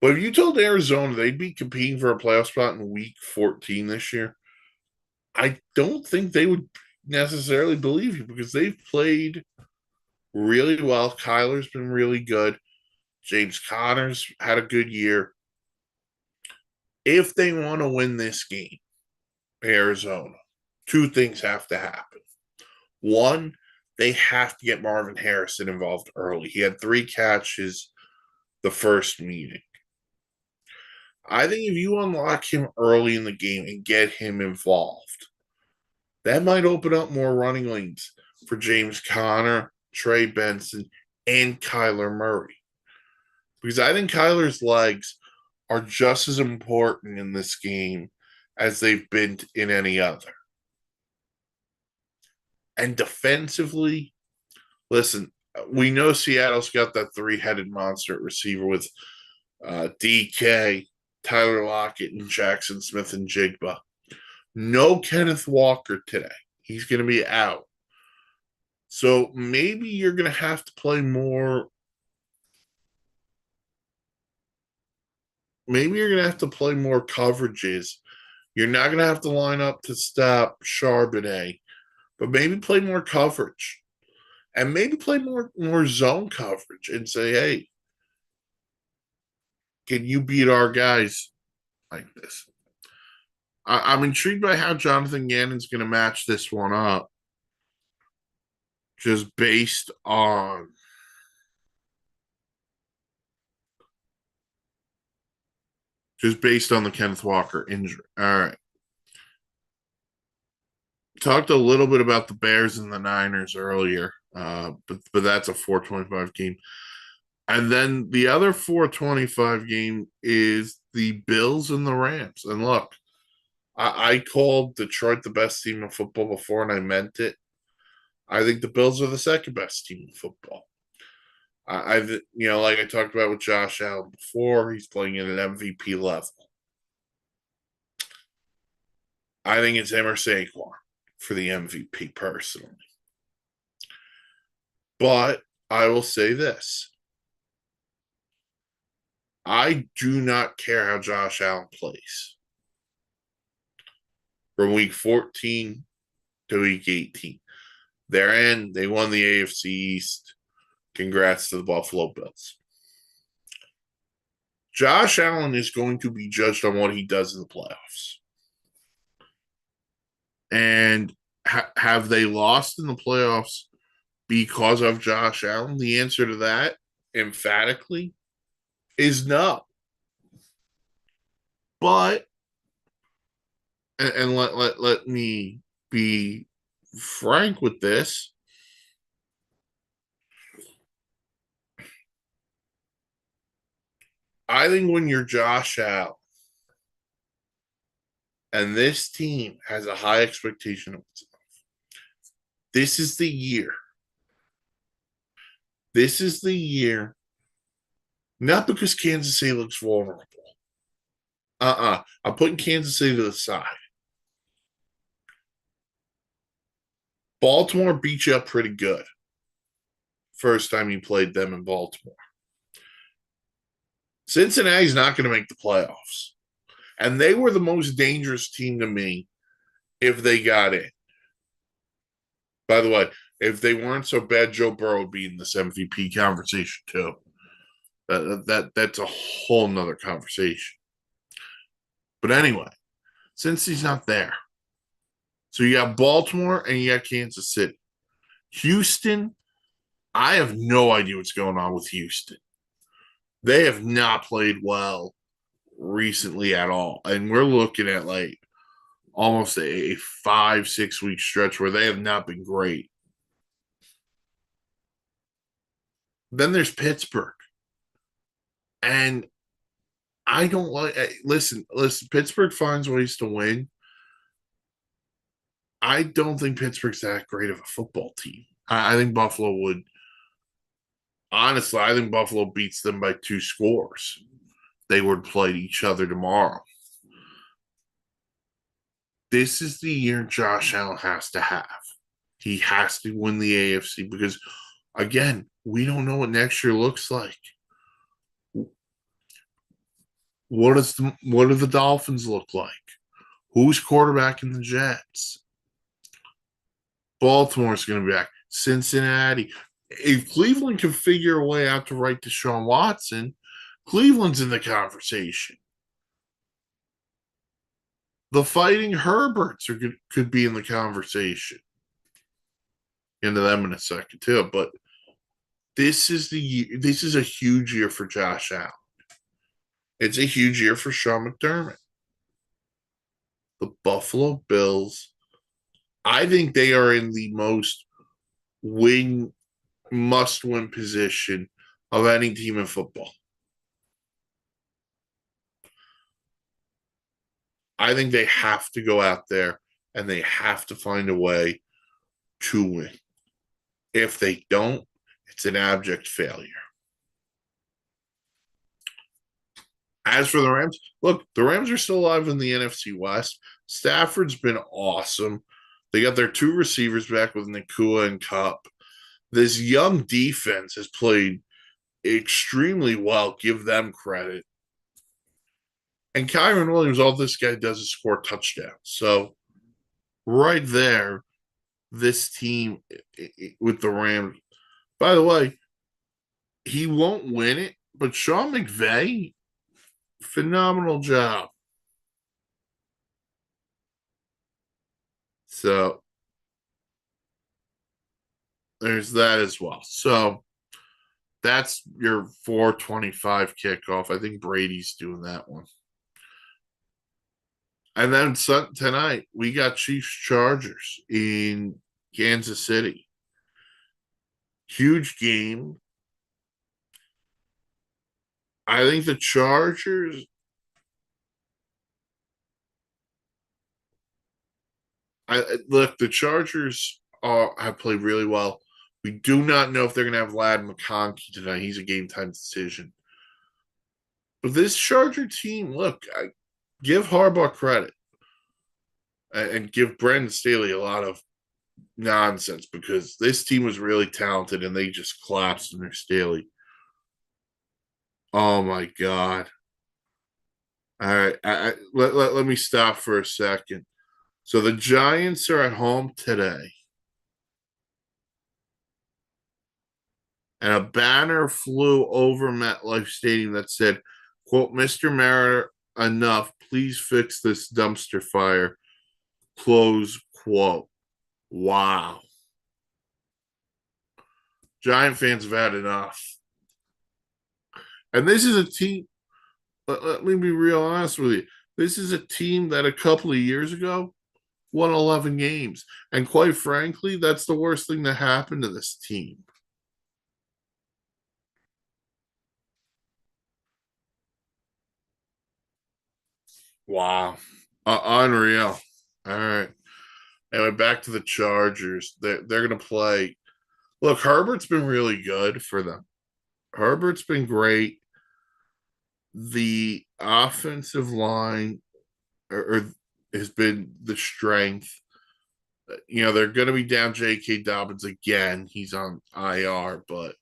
But if you told Arizona they'd be competing for a playoff spot in week 14 this year, I don't think they would necessarily believe you because they've played really well. Kyler's been really good. James Conner's had a good year. If they want to win this game, Arizona, 2 things have to happen. One, they have to get Marvin Harrison involved early. He had 3 catches the first meeting. I think if you unlock him early in the game and get him involved, that might open up more running lanes for James Conner, Trey Benson, and Kyler Murray. Because I think Kyler's legs are just as important in this game as they've been in any other. And defensively, listen, we know Seattle's got that 3-headed monster at receiver with DK, Tyler Lockett, and Jackson Smith and Jigba. No Kenneth Walker today. He's going to be out. So maybe you're going to have to play more. Maybe you're going to have to play more coverages. You're not going to have to line up to stop Charbonnet, but maybe play more coverage. And maybe play more zone coverage and say, hey, can you beat our guys like this? I'm intrigued by how Jonathan Gannon's going to match this one up just based on the Kenneth Walker injury. All right. Talked a little bit about the Bears and the Niners earlier, but that's a 425 game. And then the other 425 game is the Bills and the Rams. And look, I called Detroit the best team in football before, and I meant it. I think the Bills are the second best team in football. Like I talked about with Josh Allen before, he's playing at an MVP level. I think it's him or Saquon for the MVP personally. But I will say this. I do not care how Josh Allen plays. From week 14 to week 18. They're in. They won the AFC East. Congrats to the Buffalo Bills. Josh Allen is going to be judged on what he does in the playoffs. And have they lost in the playoffs because of Josh Allen? The answer to that, emphatically, is no. But, and let me be frank with this. I think when you're Josh Allen, and this team has a high expectation of itself, this is the year. This is the year, not because Kansas City looks vulnerable. I'm putting Kansas City to the side. Baltimore beat you up pretty good. First time you played them in Baltimore. Cincinnati's not going to make the playoffs. And they were the most dangerous team to me if they got in. By the way, If they weren't so bad, Joe Burrow would be in this MVP conversation too. That's a whole nother conversation. But anyway, since he's not there, so you got Baltimore and you got Kansas City. Houston, I have no idea what's going on with Houston. They have not played well recently at all. And we're looking at like almost a 5-6 week stretch where they have not been great. Then there's Pittsburgh. And I don't like listen, Pittsburgh finds ways to win. I don't think Pittsburgh's that great of a football team. I think Buffalo would honestly, I think Buffalo beats them by 2 scores. They would play each other tomorrow. This is the year Josh Allen has to have. He has to win the AFC because, again, we don't know what next year looks like. What do the Dolphins look like? Who's quarterbacking the Jets? Baltimore's going to be back. Cincinnati. If Cleveland can figure a way out to write Deshaun Watson, Cleveland's in the conversation. The Fighting Herberts could be in the conversation. Into them in a second too, but this is a huge year for Josh Allen. It's a huge year for Sean McDermott. The Buffalo Bills, I think they are in the most must-win position of any team in football. I think they have to go out there and they have to find a way to win. If they don't, it's an abject failure. As for the Rams, look, the Rams are still alive in the NFC West. Stafford's been awesome. They got their 2 receivers back with Nakua and Kupp. This young defense has played extremely well. Give them credit. And Kyron Williams, all this guy does is score touchdowns. So right there, this team with the Rams. By the way, he won't win it, but Sean McVay, phenomenal job. So there's that as well. So that's your 4:25 kickoff. I think Brady's doing that one. And then tonight, we got Chiefs Chargers in Kansas City. Huge game. I think the Chargers. Look, the Chargers have played really well. We do not know if they're going to have Lad McConkey tonight. He's a game time decision. But this Charger team, look, I give Harbaugh credit and give Brandon Staley a lot of nonsense because this team was really talented and they just collapsed under Staley. Oh my God. All right. Let me stop for a second. So the Giants are at home today. And a banner flew over MetLife Stadium that said, quote, Mr. Mariner, enough. Please fix this dumpster fire. Close quote. Wow. Giant fans have had enough. And this is a team, let me be real honest with you. This is a team that a couple of years ago won 11 games. And quite frankly, that's the worst thing that happened to this team. Wow. Unreal. All right. Anyway, back to the Chargers. They're going to play. Look, Herbert's been really good for them. Herbert's been great. The offensive line has been the strength. They're going to be down J.K. Dobbins again. He's on IR, but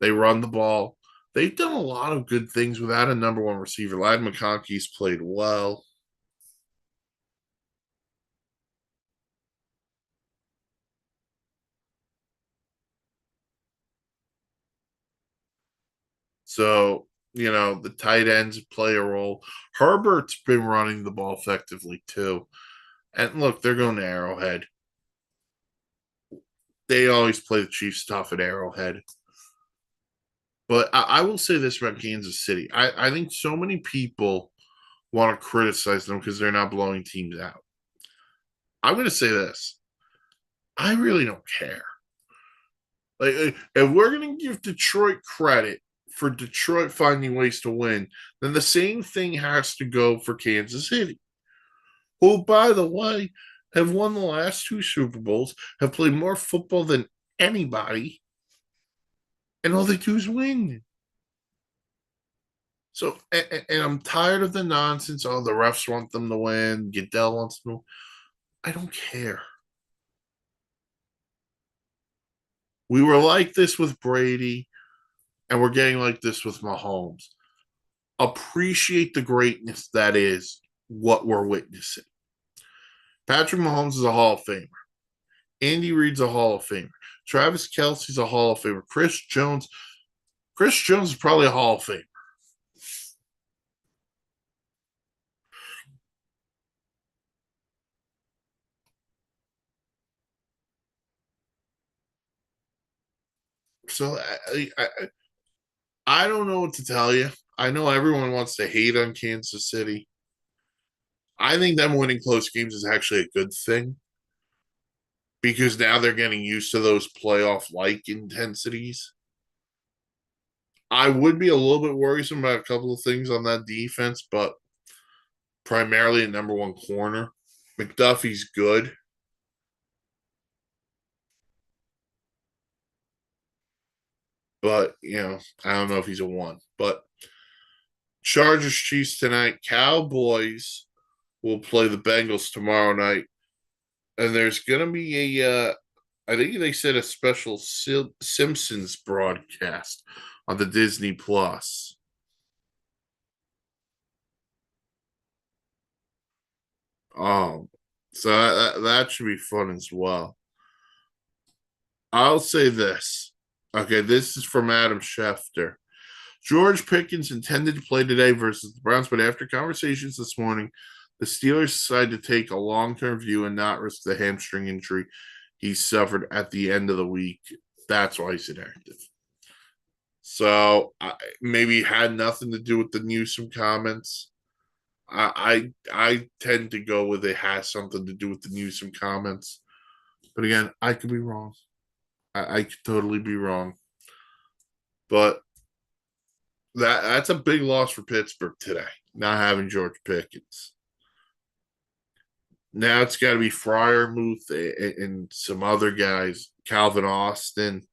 they run the ball. They've done a lot of good things without a number 1 receiver. Lad McConkey's played well. So, the tight ends play a role. Herbert's been running the ball effectively too. And look, they're going to Arrowhead. They always play the Chiefs tough at Arrowhead. But I will say this about Kansas City. I think so many people want to criticize them because they're not blowing teams out. I'm going to say this. I really don't care. Like, if we're going to give Detroit credit for Detroit finding ways to win, then the same thing has to go for Kansas City, who, by the way, have won the last two Super Bowls, have played more football than anybody, and all they do is win. So, and I'm tired of the nonsense. Oh, the refs want them to win. Goodell wants them to. I don't care. We were like this with Brady, and we're getting like this with Mahomes. Appreciate the greatness that is what we're witnessing. Patrick Mahomes is a Hall of Famer. Andy Reid's a Hall of Famer. Travis Kelce's a Hall of Famer. Chris Jones is probably a Hall of Famer. So I don't know what to tell you. I know everyone wants to hate on Kansas City. I think them winning close games is actually a good thing because now they're getting used to those playoff like intensities. I would be a little bit worrisome about a couple of things on that defense, but primarily a number one corner. McDuffie's good, but I don't know if he's a one. But Chargers Chiefs tonight. Cowboys will play the Bengals tomorrow night, and there's gonna be I think they said a special Simpsons broadcast on the Disney Plus. Um, so that should be fun as well. I'll say this. Okay, this is from Adam Schefter. George Pickens intended to play today versus the Browns, but after conversations this morning, the Steelers decided to take a long term view and not risk the hamstring injury he suffered at the end of the week. That's why he's inactive. So maybe it had nothing to do with the Newsom comments. I tend to go with it has something to do with the Newsom comments. But again, I could be wrong. I could totally be wrong. But that's a big loss for Pittsburgh today, not having George Pickens. Now it's got to be Fryermuth and some other guys, Calvin Austin.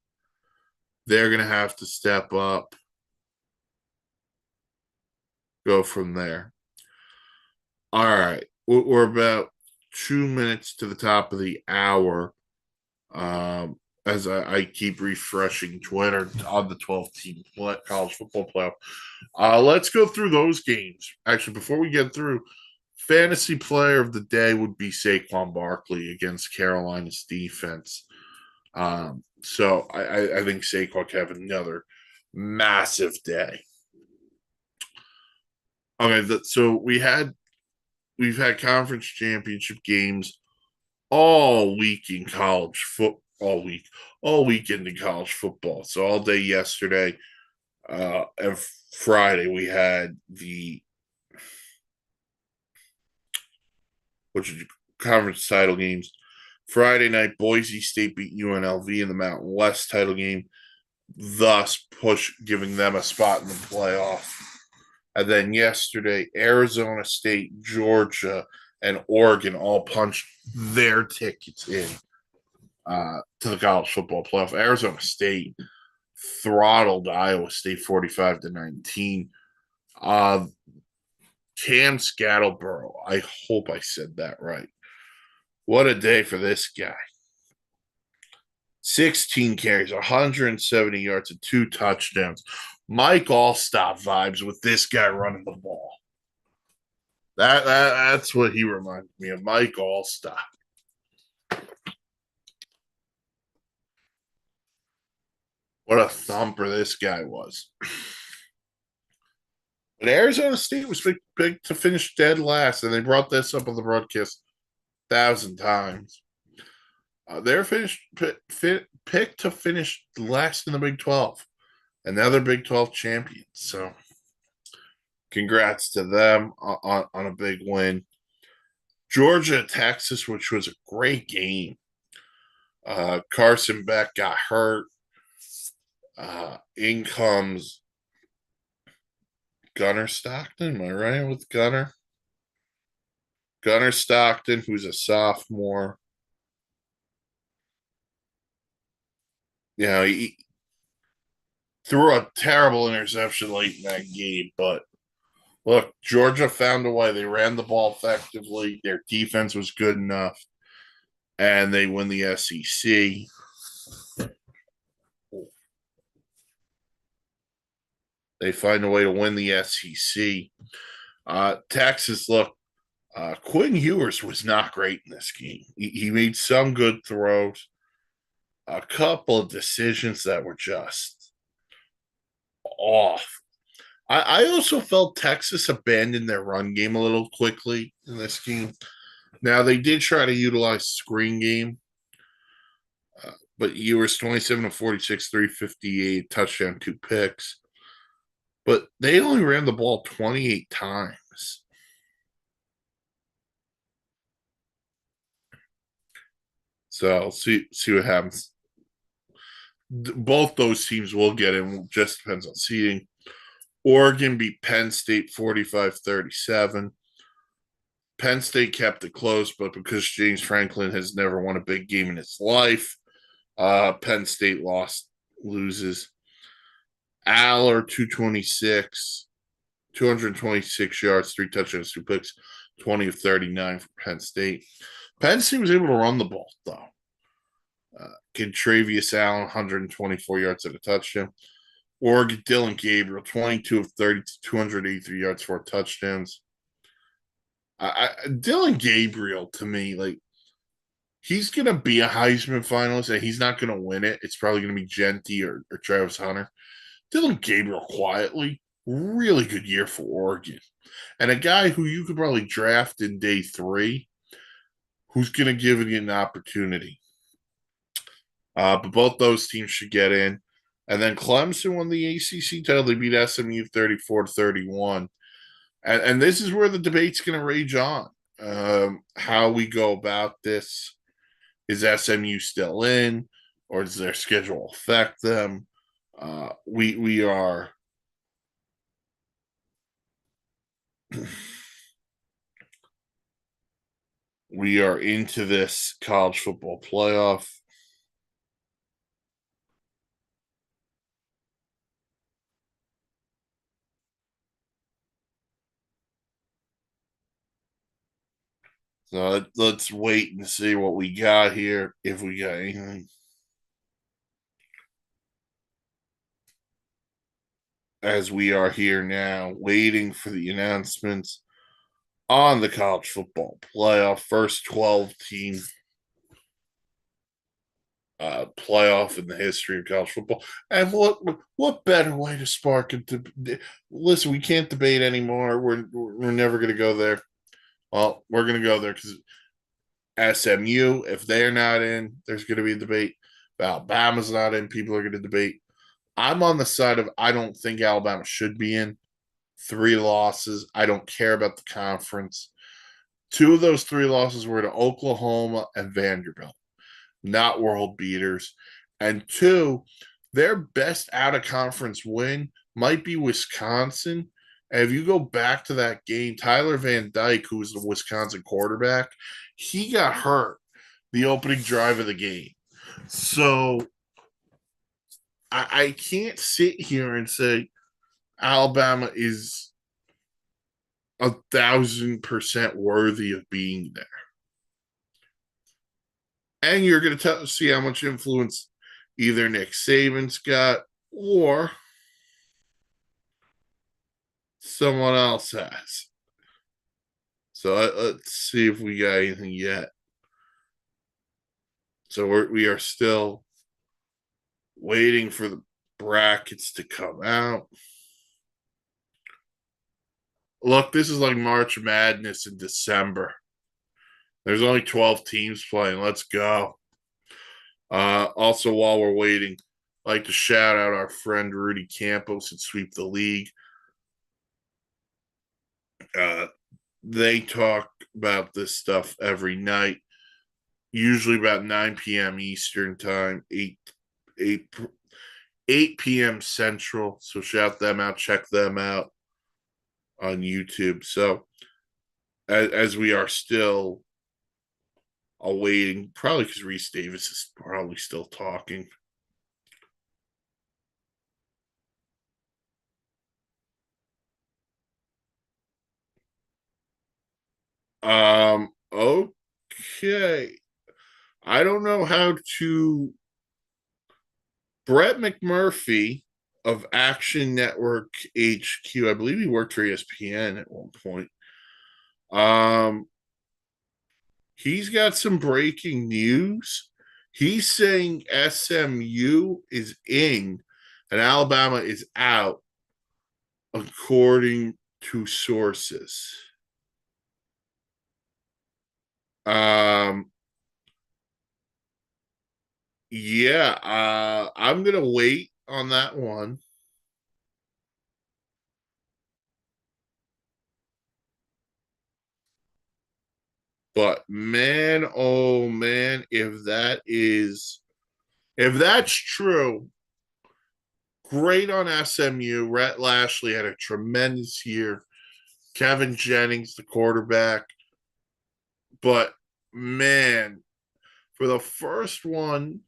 They're going to have to step up, go from there. All right. We're about 2 minutes to the top of the hour. As I keep refreshing Twitter on the 12 team college football playoff. Let's go through those games. Actually, before we get through, fantasy player of the day would be Saquon Barkley against Carolina's defense. So I think Saquon can have another massive day. Okay, so we've had conference championship games all week in college football. All weekend in college football. So all day yesterday and Friday we had the conference title games. Friday night, Boise State beat UNLV in the Mountain West title game, thus giving them a spot in the playoff. And then yesterday, Arizona State, Georgia, and Oregon all punched their tickets in to the college football playoff. Arizona State throttled Iowa State 45-19. Cam Scattleboro, I hope I said that right. What a day for this guy. 16 carries, 170 yards, and 2 touchdowns. Mike Allstott vibes with this guy running the ball. That's what he reminded me of, Mike Allstott. What a thumper this guy was. But Arizona State was picked to finish dead last, and they brought this up on the broadcast 1,000 times. They're picked to finish last in the Big 12, and now they're Big 12 champions. So, congrats to them on a big win. Georgia, Texas, which was a great game. Carson Beck got hurt. In comes Gunner Stockton. Am I right with Gunner? Gunner Stockton, who's a sophomore. He threw a terrible interception late in that game, but look, Georgia found a way. They ran the ball effectively. Their defense was good enough, and they win the SEC. They find a way to win the SEC. Texas, look, Quinn Ewers was not great in this game. He made some good throws, a couple of decisions that were just off. I also felt Texas abandoned their run game a little quickly in this game. Now, they did try to utilize screen game, but Ewers 27 of 46, 358, touchdown, 2 picks. But they only ran the ball 28 times. So see what happens. Both those teams will get in. Just depends on seeding. Oregon beat Penn State 45-37. Penn State kept it close, but because James Franklin has never won a big game in his life, Penn State loses. Aller 226 yards, 3 touchdowns, 2 picks, 20 of 39 for Penn State. Penn State was able to run the ball, though. Travius Allen, 124 yards and a touchdown. Oregon, Dylan Gabriel, 22 of 30, 283 yards, 4 touchdowns. Dylan Gabriel, to me, like, he's going to be a Heisman finalist, and he's not going to win it. It's probably going to be Genty or Travis Hunter. Dylan Gabriel, quietly, really good year for Oregon. And a guy who you could probably draft in day 3, who's going to give you an opportunity. But both those teams should get in. And then Clemson won the ACC title. They beat SMU 34-31. And this is where the debate's going to rage on. How we go about this. Is SMU still in, or does their schedule affect them? We are we are into this college football playoff. So let's wait and see what we got here, if we got anything. As we are here now, waiting for the announcements on the college football playoff, first 12 team playoff in the history of college football. And what better way to spark it? Listen, we can't debate anymore. We're never going to go there. Well, we're going to go there because SMU, if they're not in, there's going to be a debate. If Alabama's not in, people are going to debate. I'm on the side of I don't think Alabama should be in. 3 losses. I don't care about the conference. 2 of those 3 losses were to Oklahoma and Vanderbilt, not world beaters. And 2, their best out of conference win might be Wisconsin. And if you go back to that game, Tyler Van Dyke, who was the Wisconsin quarterback, he got hurt the opening drive of the game. So I can't sit here and say Alabama is 1,000% worthy of being there. And you're going to see how much influence either Nick Saban's got or someone else has. So let's see if we got anything yet. So we are still waiting for the brackets to come out. Look, this is like March Madness in December. There's only 12 teams playing. Let's go. Also, while we're waiting, I'd like to shout out our friend Rudy Campos at Sweep the League. Uh, they talk about this stuff every night, usually about 9 p.m. Eastern time, 8, 8 p.m. Central. So shout them out, check them out on YouTube. So as we are still awaiting, probably because Reese Davis is probably still talking. Okay. I don't know how to. Brett McMurphy of Action Network HQ, I believe he worked for ESPN at one point. Um, he's got some breaking news. He's saying SMU is in and Alabama is out, according to sources. Um, yeah, I'm gonna wait on that one. But man, oh man, if that's true, great on SMU. Rhett Lashley had a tremendous year. Kevin Jennings, the quarterback. But man, for the first 12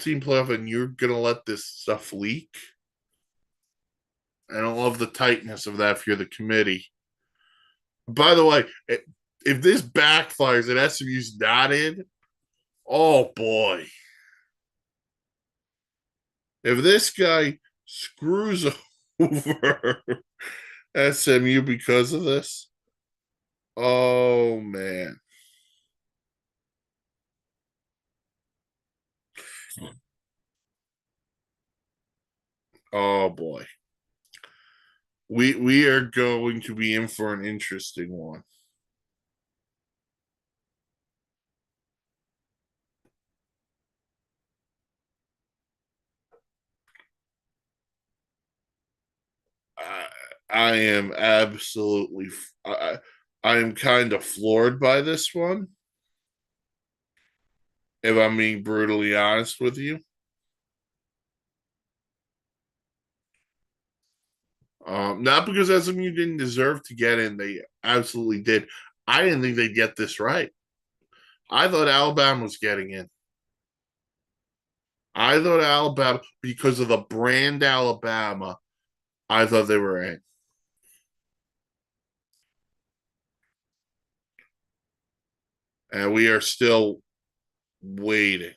team playoff, and you're gonna let this stuff leak. I don't love the tightness of that if you're the committee. By the way, if this backfires and SMU's not in, oh boy. If this guy screws over SMU because of this, oh man. Oh boy. We are going to be in for an interesting one. I, I am absolutely I am kind of floored by this one, if I'm being brutally honest with you. Not because SMU didn't deserve to get in, they absolutely did. I didn't think they'd get this right. I thought Alabama was getting in. I thought Alabama, because of the brand Alabama, I thought they were in. And we are still waiting.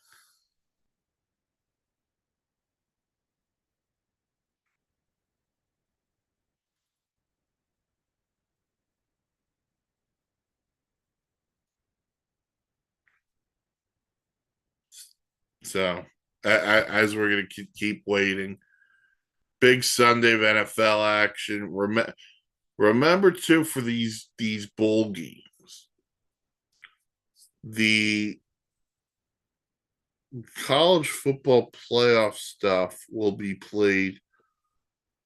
So, as we're going to keep waiting, big Sunday of NFL action. Remember too, for these bowl games, the college football playoff stuff will be played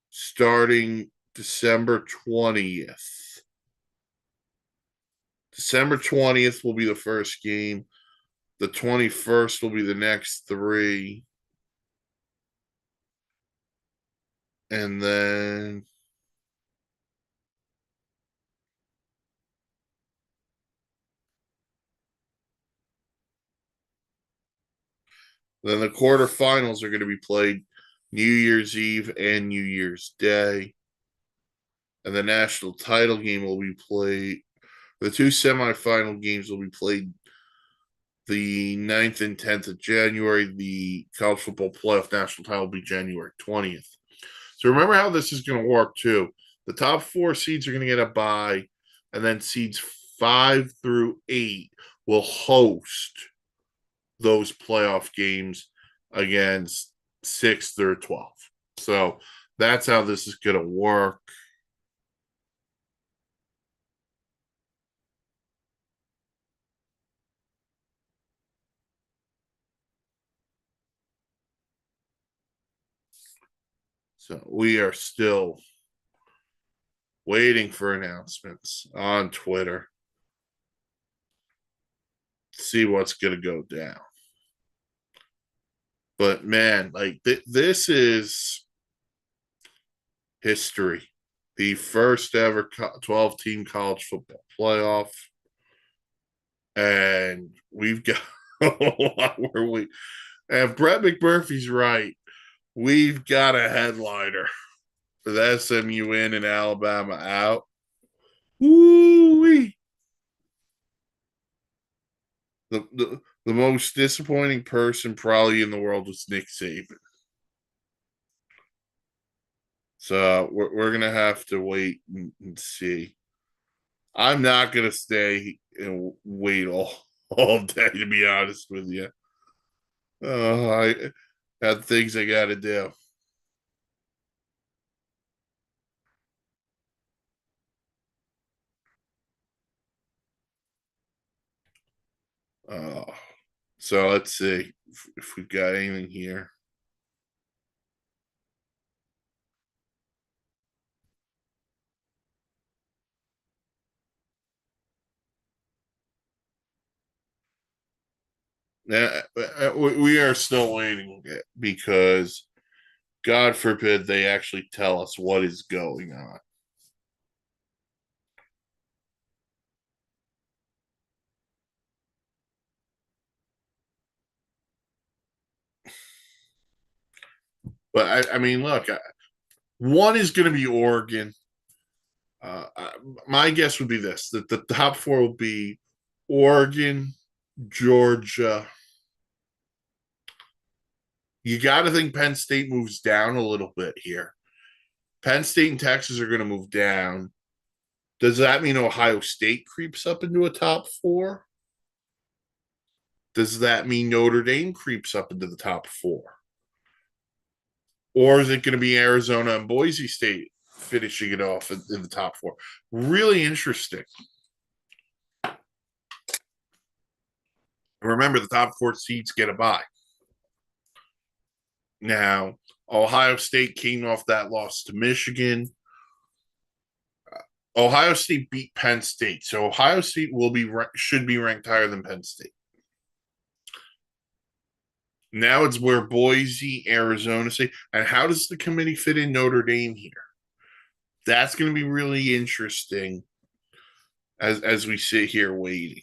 starting December 20th. December 20th will be the first game. The 21st will be the next three. And then the quarterfinals are going to be played New Year's Eve and New Year's Day. And the national title game will be played. The two semifinal games will be played the 9th and 10th of January. The college football playoff national title will be January 20th. So remember how this is going to work too. The top four seeds are going to get a bye, and then seeds 5 through 8 will host those playoff games against 6 through 12. So that's how this is going to work. So we are still waiting for announcements on Twitter. See what's going to go down. But man, like this is history. The first ever 12 team college football playoff. And we've got where we if Brett McMurphy's right, we've got a headliner with SMU in and Alabama out. Woo-wee. The most disappointing person probably in the world was Nick Saban. So we're gonna have to wait and see. I'm not gonna stay and wait all day, to be honest with you. I got things I got to do. Uh, so let's see if we've got anything here. We are still waiting because God forbid they actually tell us what is going on. But I mean, look, one is going to be Oregon. Uh, my guess would be this: that the top four will be Oregon, Georgia. You got to think Penn State moves down a little bit here. Penn State and Texas are going to move down. Does that mean Ohio State creeps up into a top four? Does that mean Notre Dame creeps up into the top four? Or is it going to be Arizona and Boise State finishing it off in the top four? Really interesting. Remember, the top four seeds get a bye. Now, Ohio State came off that loss to Michigan. Ohio State beat Penn State, so Ohio State should be ranked higher than Penn State. Now it's where Boise, Arizona State, and how does the committee fit in Notre Dame here? That's going to be really interesting as we sit here waiting.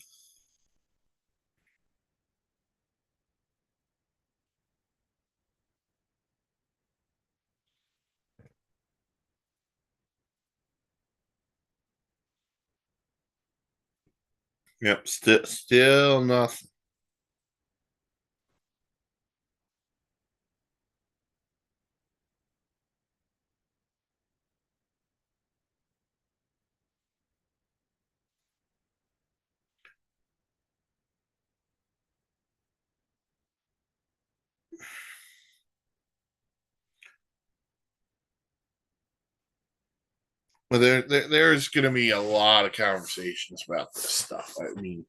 Yep, still nothing. But there's going to be a lot of conversations about this stuff. I mean,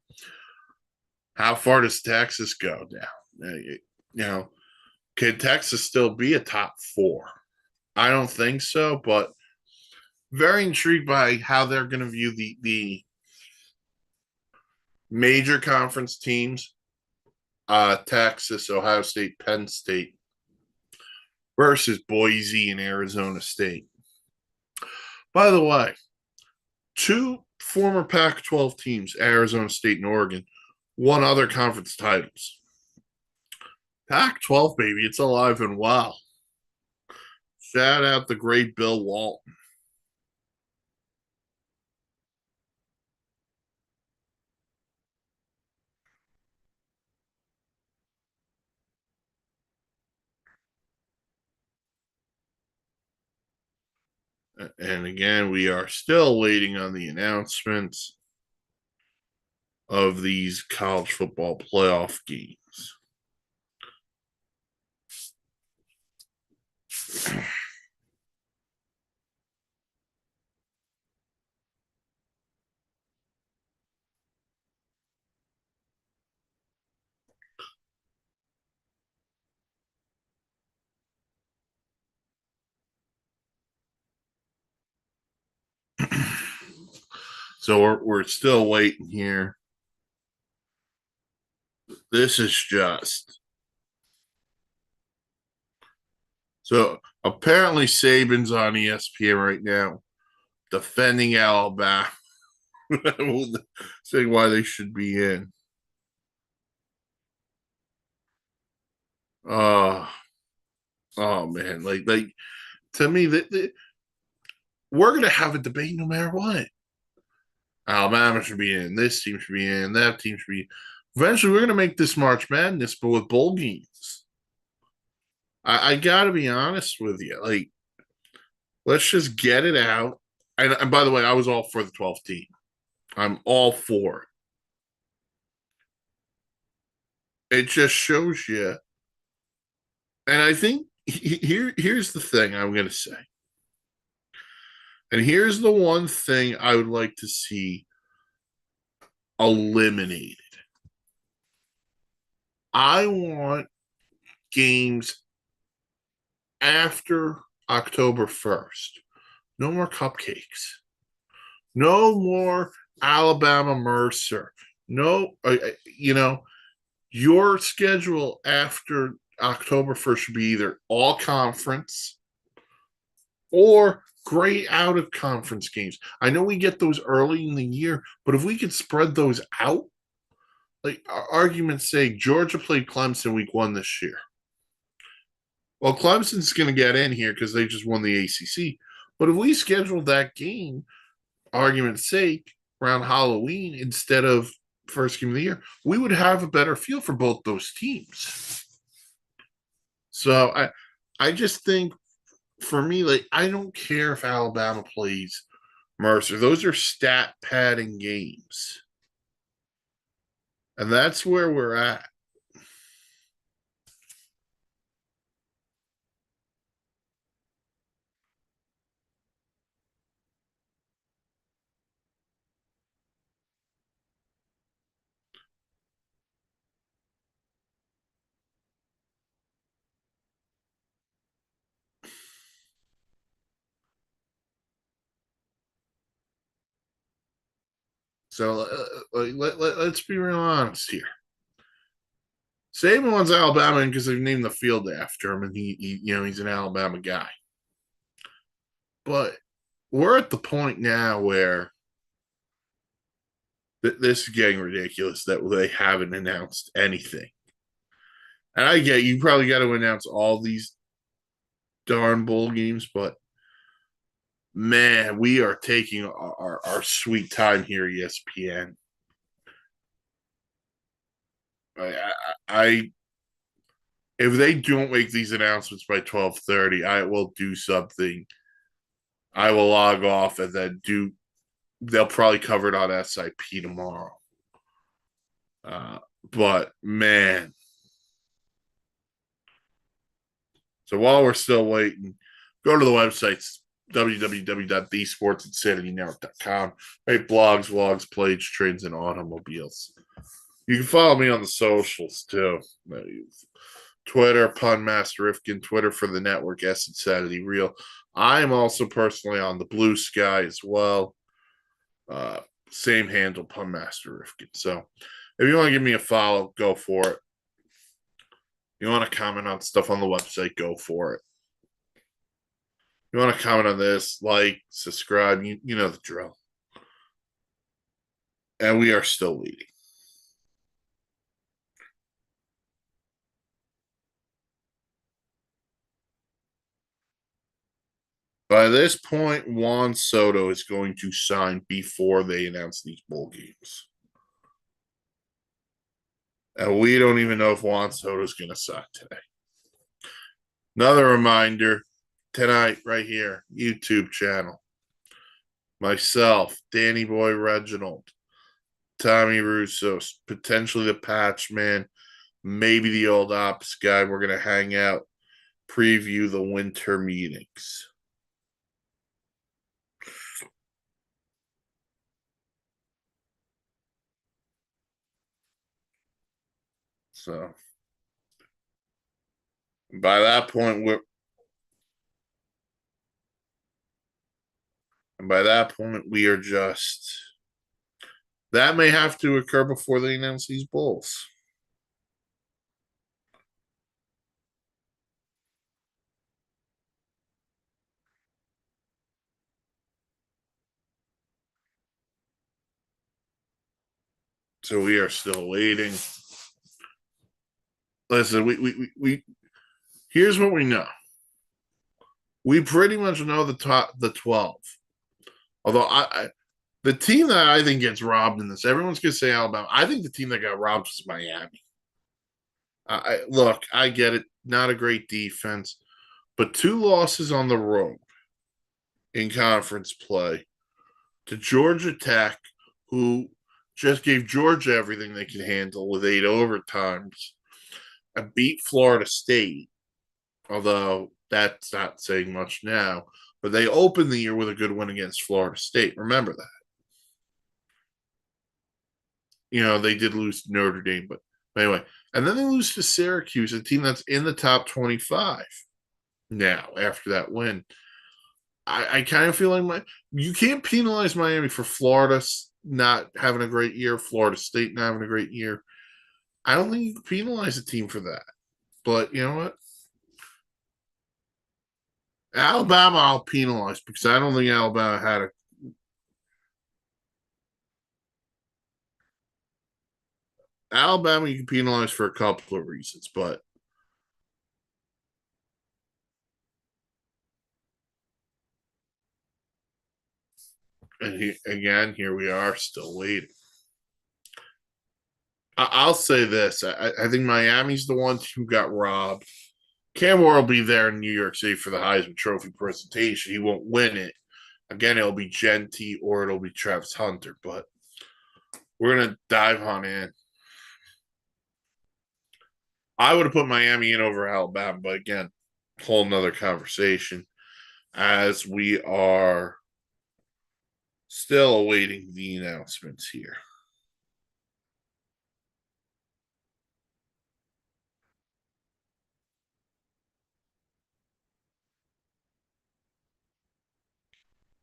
how far does Texas go down? Can Texas still be a top four? I don't think so, but very intrigued by how they're going to view the major conference teams, Texas, Ohio State, Penn State, versus Boise and Arizona State. By the way, two former Pac 12 teams, Arizona State and Oregon, won other conference titles. Pac 12, baby, it's alive and well. Shout out the great Bill Walton. And again, we are still waiting on the announcements of these college football playoff games. So we're still waiting here. This is just so apparently Saban's on ESPN right now defending Alabama, saying why they should be in. Oh, oh man, like to me that we're gonna have a debate no matter what. Alabama should be in. This team should be in. That team should be. Eventually, we're gonna make this March Madness, but with bowl games. I gotta be honest with you. Like, let's just get it out. And by the way, I was all for the 12th team. I'm all for it. It just shows you. And I think here's the thing I'm gonna say. And here's the one thing I would like to see eliminated. I want games after October 1st. No more cupcakes. No more Alabama Mercer. No, your schedule after October 1st should be either all conference or great out of conference games. I know we get those early in the year, but if we could spread those out, like argument's sake, Georgia played Clemson week 1 this year. Well, Clemson's going to get in here because they just won the ACC. But if we scheduled that game, argument's sake, around Halloween instead of first game of the year, we would have a better feel for both those teams. So I just think for me, like I don't care if Alabama plays Mercer. Those are stat padding games. And that's where we're at. So let's be real honest here. Saban wants Alabama because they've named the field after him, and he's an Alabama guy. But we're at the point now where this is getting ridiculous that they haven't announced anything. And I get you probably got to announce all these darn bowl games, but man, we are taking our sweet time here, ESPN. I if they don't make these announcements by 12:30, I will do something. I will log off and then do. They'll probably cover it on SIP tomorrow. But man, so while we're still waiting, go to the websites www.thesportsinsanityNetwork.com. Right, blogs, vlogs, plays, trades, and automobiles. You can follow me on the socials too. Twitter, Pun Master Rifkin, Twitter for the network, S Insanity Real. I am also personally on the Blue Sky as well. Same handle, Pun Master Rifkin. So if you want to give me a follow, go for it. You want to comment on stuff on the website, go for it. You want to comment on this, like, subscribe, you know the drill. And we are still leading. By this point, Juan Soto is going to sign before they announce these bowl games. And we don't even know if Juan Soto is going to sign today. Another reminder tonight, right here, YouTube channel. Myself, Danny Boy Reginald, Tommy Russo, potentially the Patch Man, maybe the old ops guy. We're going to hang out, preview the winter meetings. So by that point, we are just That may have to occur before they announce these bowls. So we are still waiting. Listen, we here's what we know. We pretty much know the 12. Although the team that I think gets robbed in this, everyone's gonna say Alabama. I think the team that got robbed was Miami. Look, I get it, not a great defense, but two losses on the road in conference play to Georgia Tech, who just gave Georgia everything they could handle with 8 overtimes, and beat Florida State, although that's not saying much now. But they opened the year with a good win against Florida State. Remember that. They did lose to Notre Dame, but anyway. And then they lose to Syracuse, a team that's in the top 25 now after that win. I kind of feel like you can't penalize Miami for Florida not having a great year, Florida State not having a great year. I don't think you can penalize a team for that. But you know what? Alabama, I'll penalize because I don't think Alabama had a. Alabama, you can penalize for a couple of reasons, but again, here we are still waiting. I'll say this: I think Miami's the ones who got robbed. Cam Moore will be there in New York City for the Heisman Trophy presentation. He won't win it. Again, it'll be Genty or it'll be Travis Hunter, but we're gonna dive on in. I would have put Miami in over Alabama, but again, whole nother conversation as we are still awaiting the announcements here.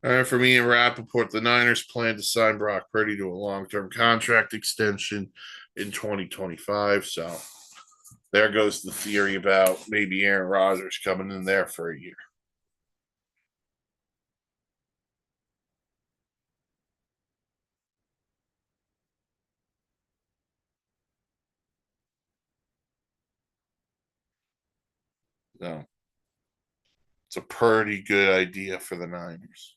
All right, for me and Rappaport, the Niners plan to sign Brock Purdy to a long-term contract extension in 2025. So there goes the theory about maybe Aaron Rodgers coming in there for a year. So it's a pretty good idea for the Niners.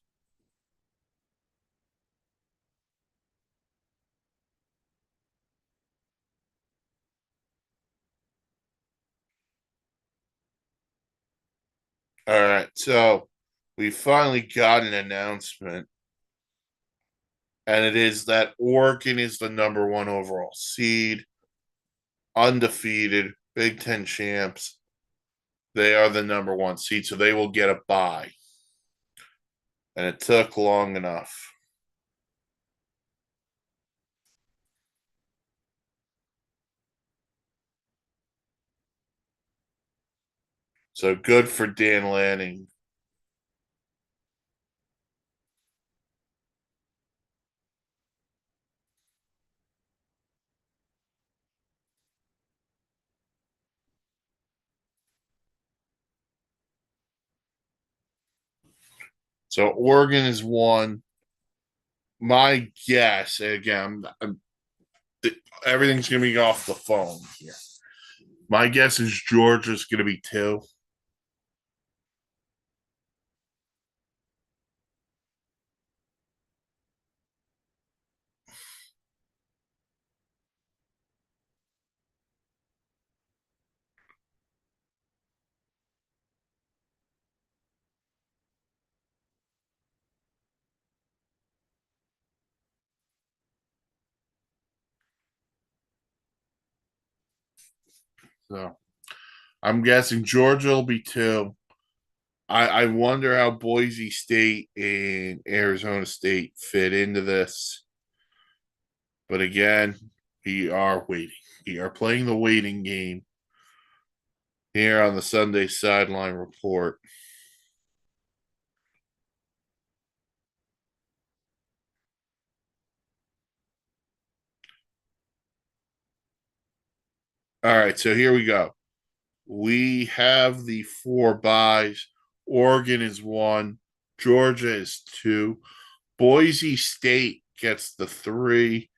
All right, so we finally got an announcement, and it is that Oregon is the number one overall seed, undefeated, Big Ten champs. They are the number one seed, so they will get a bye. And it took long enough. So good for Dan Lanning. So Oregon is one. My guess, again, everything's going to be off the phone here. My guess is Georgia's going to be two. So I'm guessing Georgia will be two. I wonder how Boise State and Arizona State fit into this. But again, we are waiting. We are playing the waiting game here on the Sunday Sideline Report. All right, so here we go. We have the four buys. Oregon is one, Georgia is two, Boise State gets the three,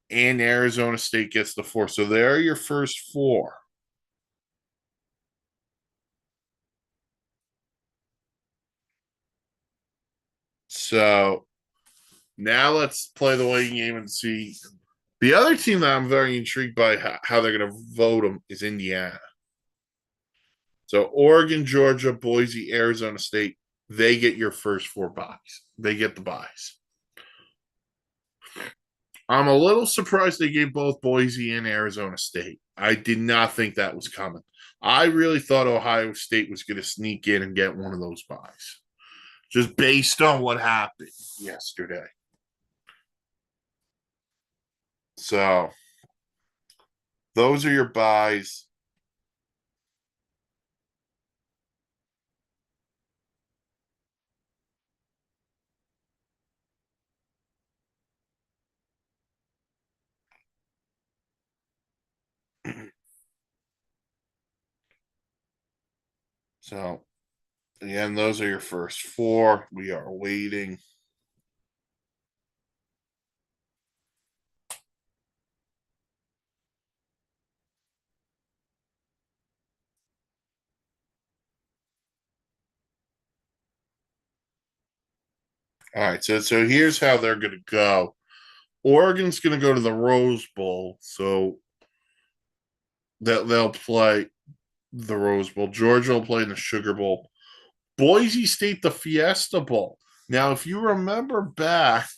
and Arizona State gets the four. So there are your first four. So now let's play the waiting game and see. The other team that I'm very intrigued by how they're going to vote them is Indiana. So Oregon, Georgia, Boise, Arizona State, they get your first four buys. They get the buys. I'm a little surprised they gave both Boise and Arizona State. I did not think that was coming. I really thought Ohio State was going to sneak in and get one of those buys, just based on what happened yesterday. So those are your buys. So again, those are your first four. We are waiting. All right, so here's how they're going to go. Oregon's going to go to the Rose Bowl, so they'll play the Rose Bowl. Georgia will play in the Sugar Bowl. Boise State, the Fiesta Bowl. Now, if you remember back,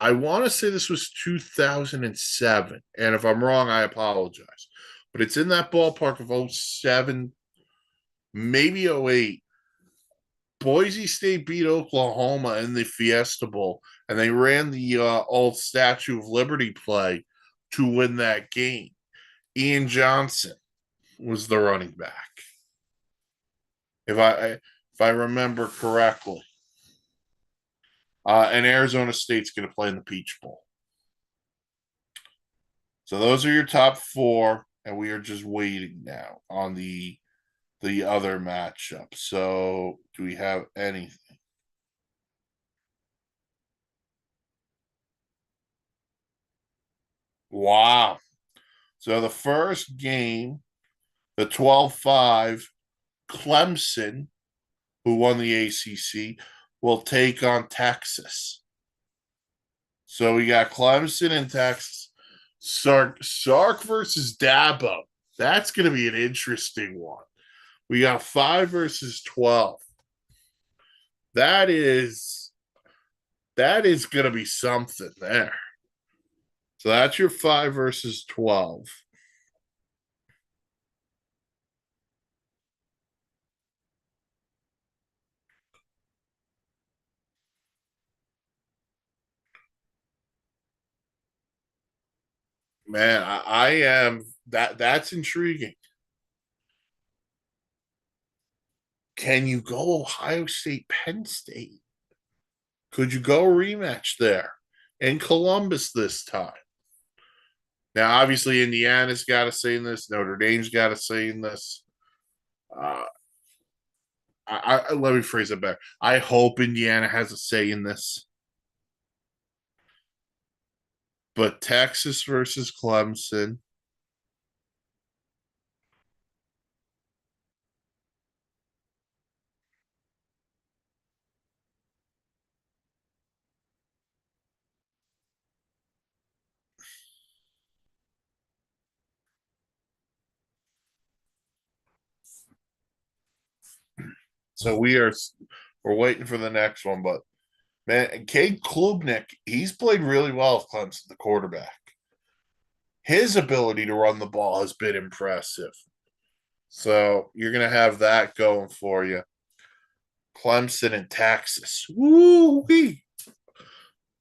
I want to say this was 2007, and if I'm wrong, I apologize. But it's in that ballpark of '07, maybe '08. Boise State beat Oklahoma in the Fiesta Bowl, and they ran the old Statue of Liberty play to win that game. Ian Johnson was the running back, if I remember correctly. And Arizona State's going to play in the Peach Bowl. So those are your top four, and we are just waiting now on the other matchup. So do we have anything? Wow. So the first game, the 12-5, Clemson, who won the ACC, will take on Texas. So we got Clemson and Texas. Sark versus Dabo. That's going to be an interesting one. We got 5 versus 12. That is going to be something there. So that's your 5 versus 12. Man, I am that's intriguing. Can you go Ohio State, Penn State? Could you go rematch there in Columbus this time? Now, obviously, Indiana's got to say in this. Notre Dame's got to say in this. Uh, let me phrase it better. I hope Indiana has a say in this. But Texas versus Clemson. So we're waiting for the next one. But man, Cade Klubnik, he's played really well with Clemson, the quarterback. His ability to run the ball has been impressive. So you're going to have that going for you. Clemson and Texas. Woo-wee.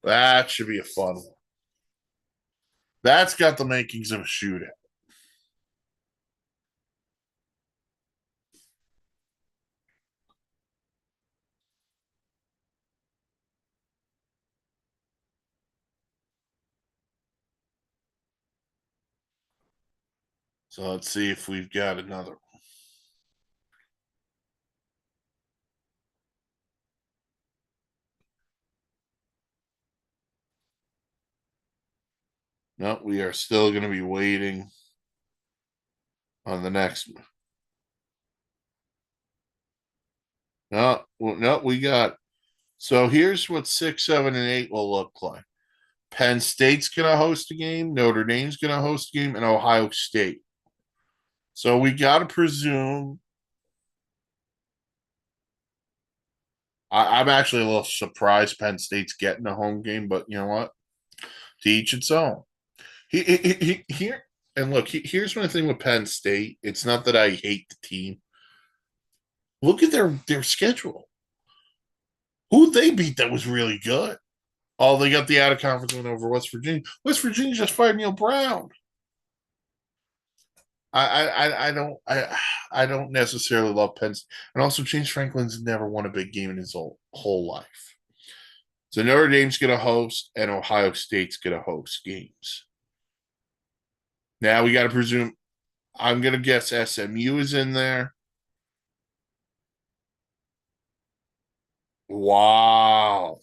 That should be a fun one. That's got the makings of a shootout. So let's see if we've got another. No, we are still going to be waiting on the next one. No, no, we got. So here's what 6, 7, and 8 will look like. Penn State's going to host a game, Notre Dame's going to host a game, and Ohio State. So we got to presume. I'm actually a little surprised Penn State's getting a home game, but you know what? To each its own. Here and look, here's my thing with Penn State. It's not that I hate the team. Look at their schedule. Who they beat that was really good? Oh, they got the out of conference win over West Virginia. West Virginia just fired Neil Brown. I don't necessarily love Penn State. And also James Franklin's never won a big game in his whole life. So Notre Dame's gonna host and Ohio State's gonna host games. Now we gotta presume I'm gonna guess SMU is in there. Wow.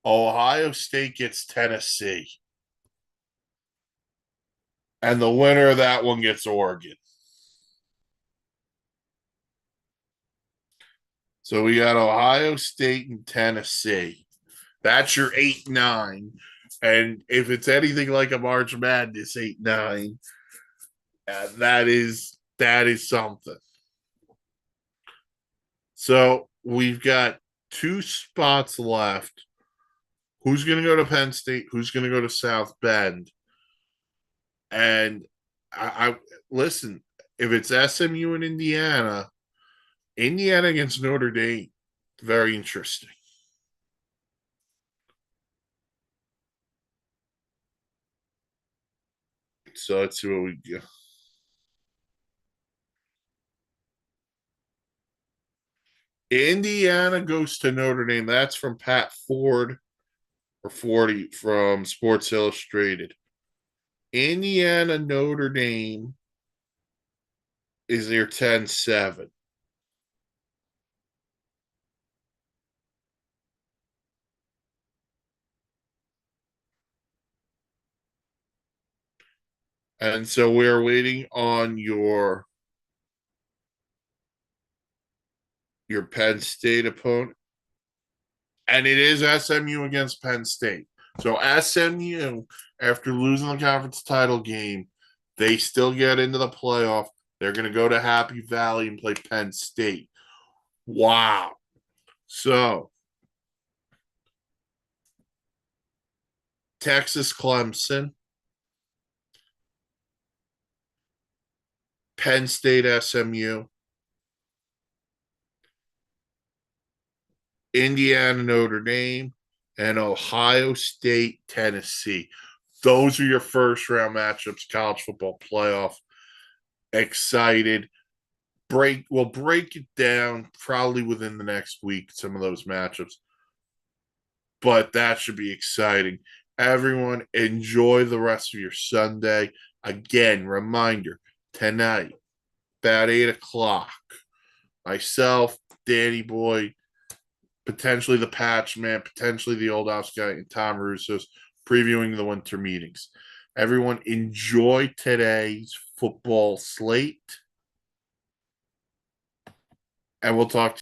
Ohio State gets Tennessee. And the winner of that one gets Oregon. So we got Ohio State and Tennessee. That's your 8-9. And if it's anything like a March Madness 8-9, that is something. So we've got 2 spots left. Who's going to go to Penn State? Who's going to go to South Bend? And I listen. If it's SMU and Indiana against Notre Dame, very interesting. So let's see what we get. Indiana goes to Notre Dame. That's from Pat Ford or 40 from Sports Illustrated. Indiana Notre Dame is their 10-7. And so we're waiting on your Penn State opponent. And it is SMU against Penn State. So SMU, after losing the conference title game, they still get into the playoff. They're going to go to Happy Valley and play Penn State. Wow. So Texas Clemson, Penn State SMU, Indiana Notre Dame, and Ohio State Tennessee. Those are your first round matchups, college football playoff. Excited. We'll break it down probably within the next week, some of those matchups. But that should be exciting. Everyone, enjoy the rest of your Sunday. Again, reminder tonight, about 8 o'clock. Myself, Danny Boy, potentially the Patch Man, potentially the Old House Guy, and Tom Russo's previewing the winter meetings. Everyone, enjoy today's football slate, and we'll talk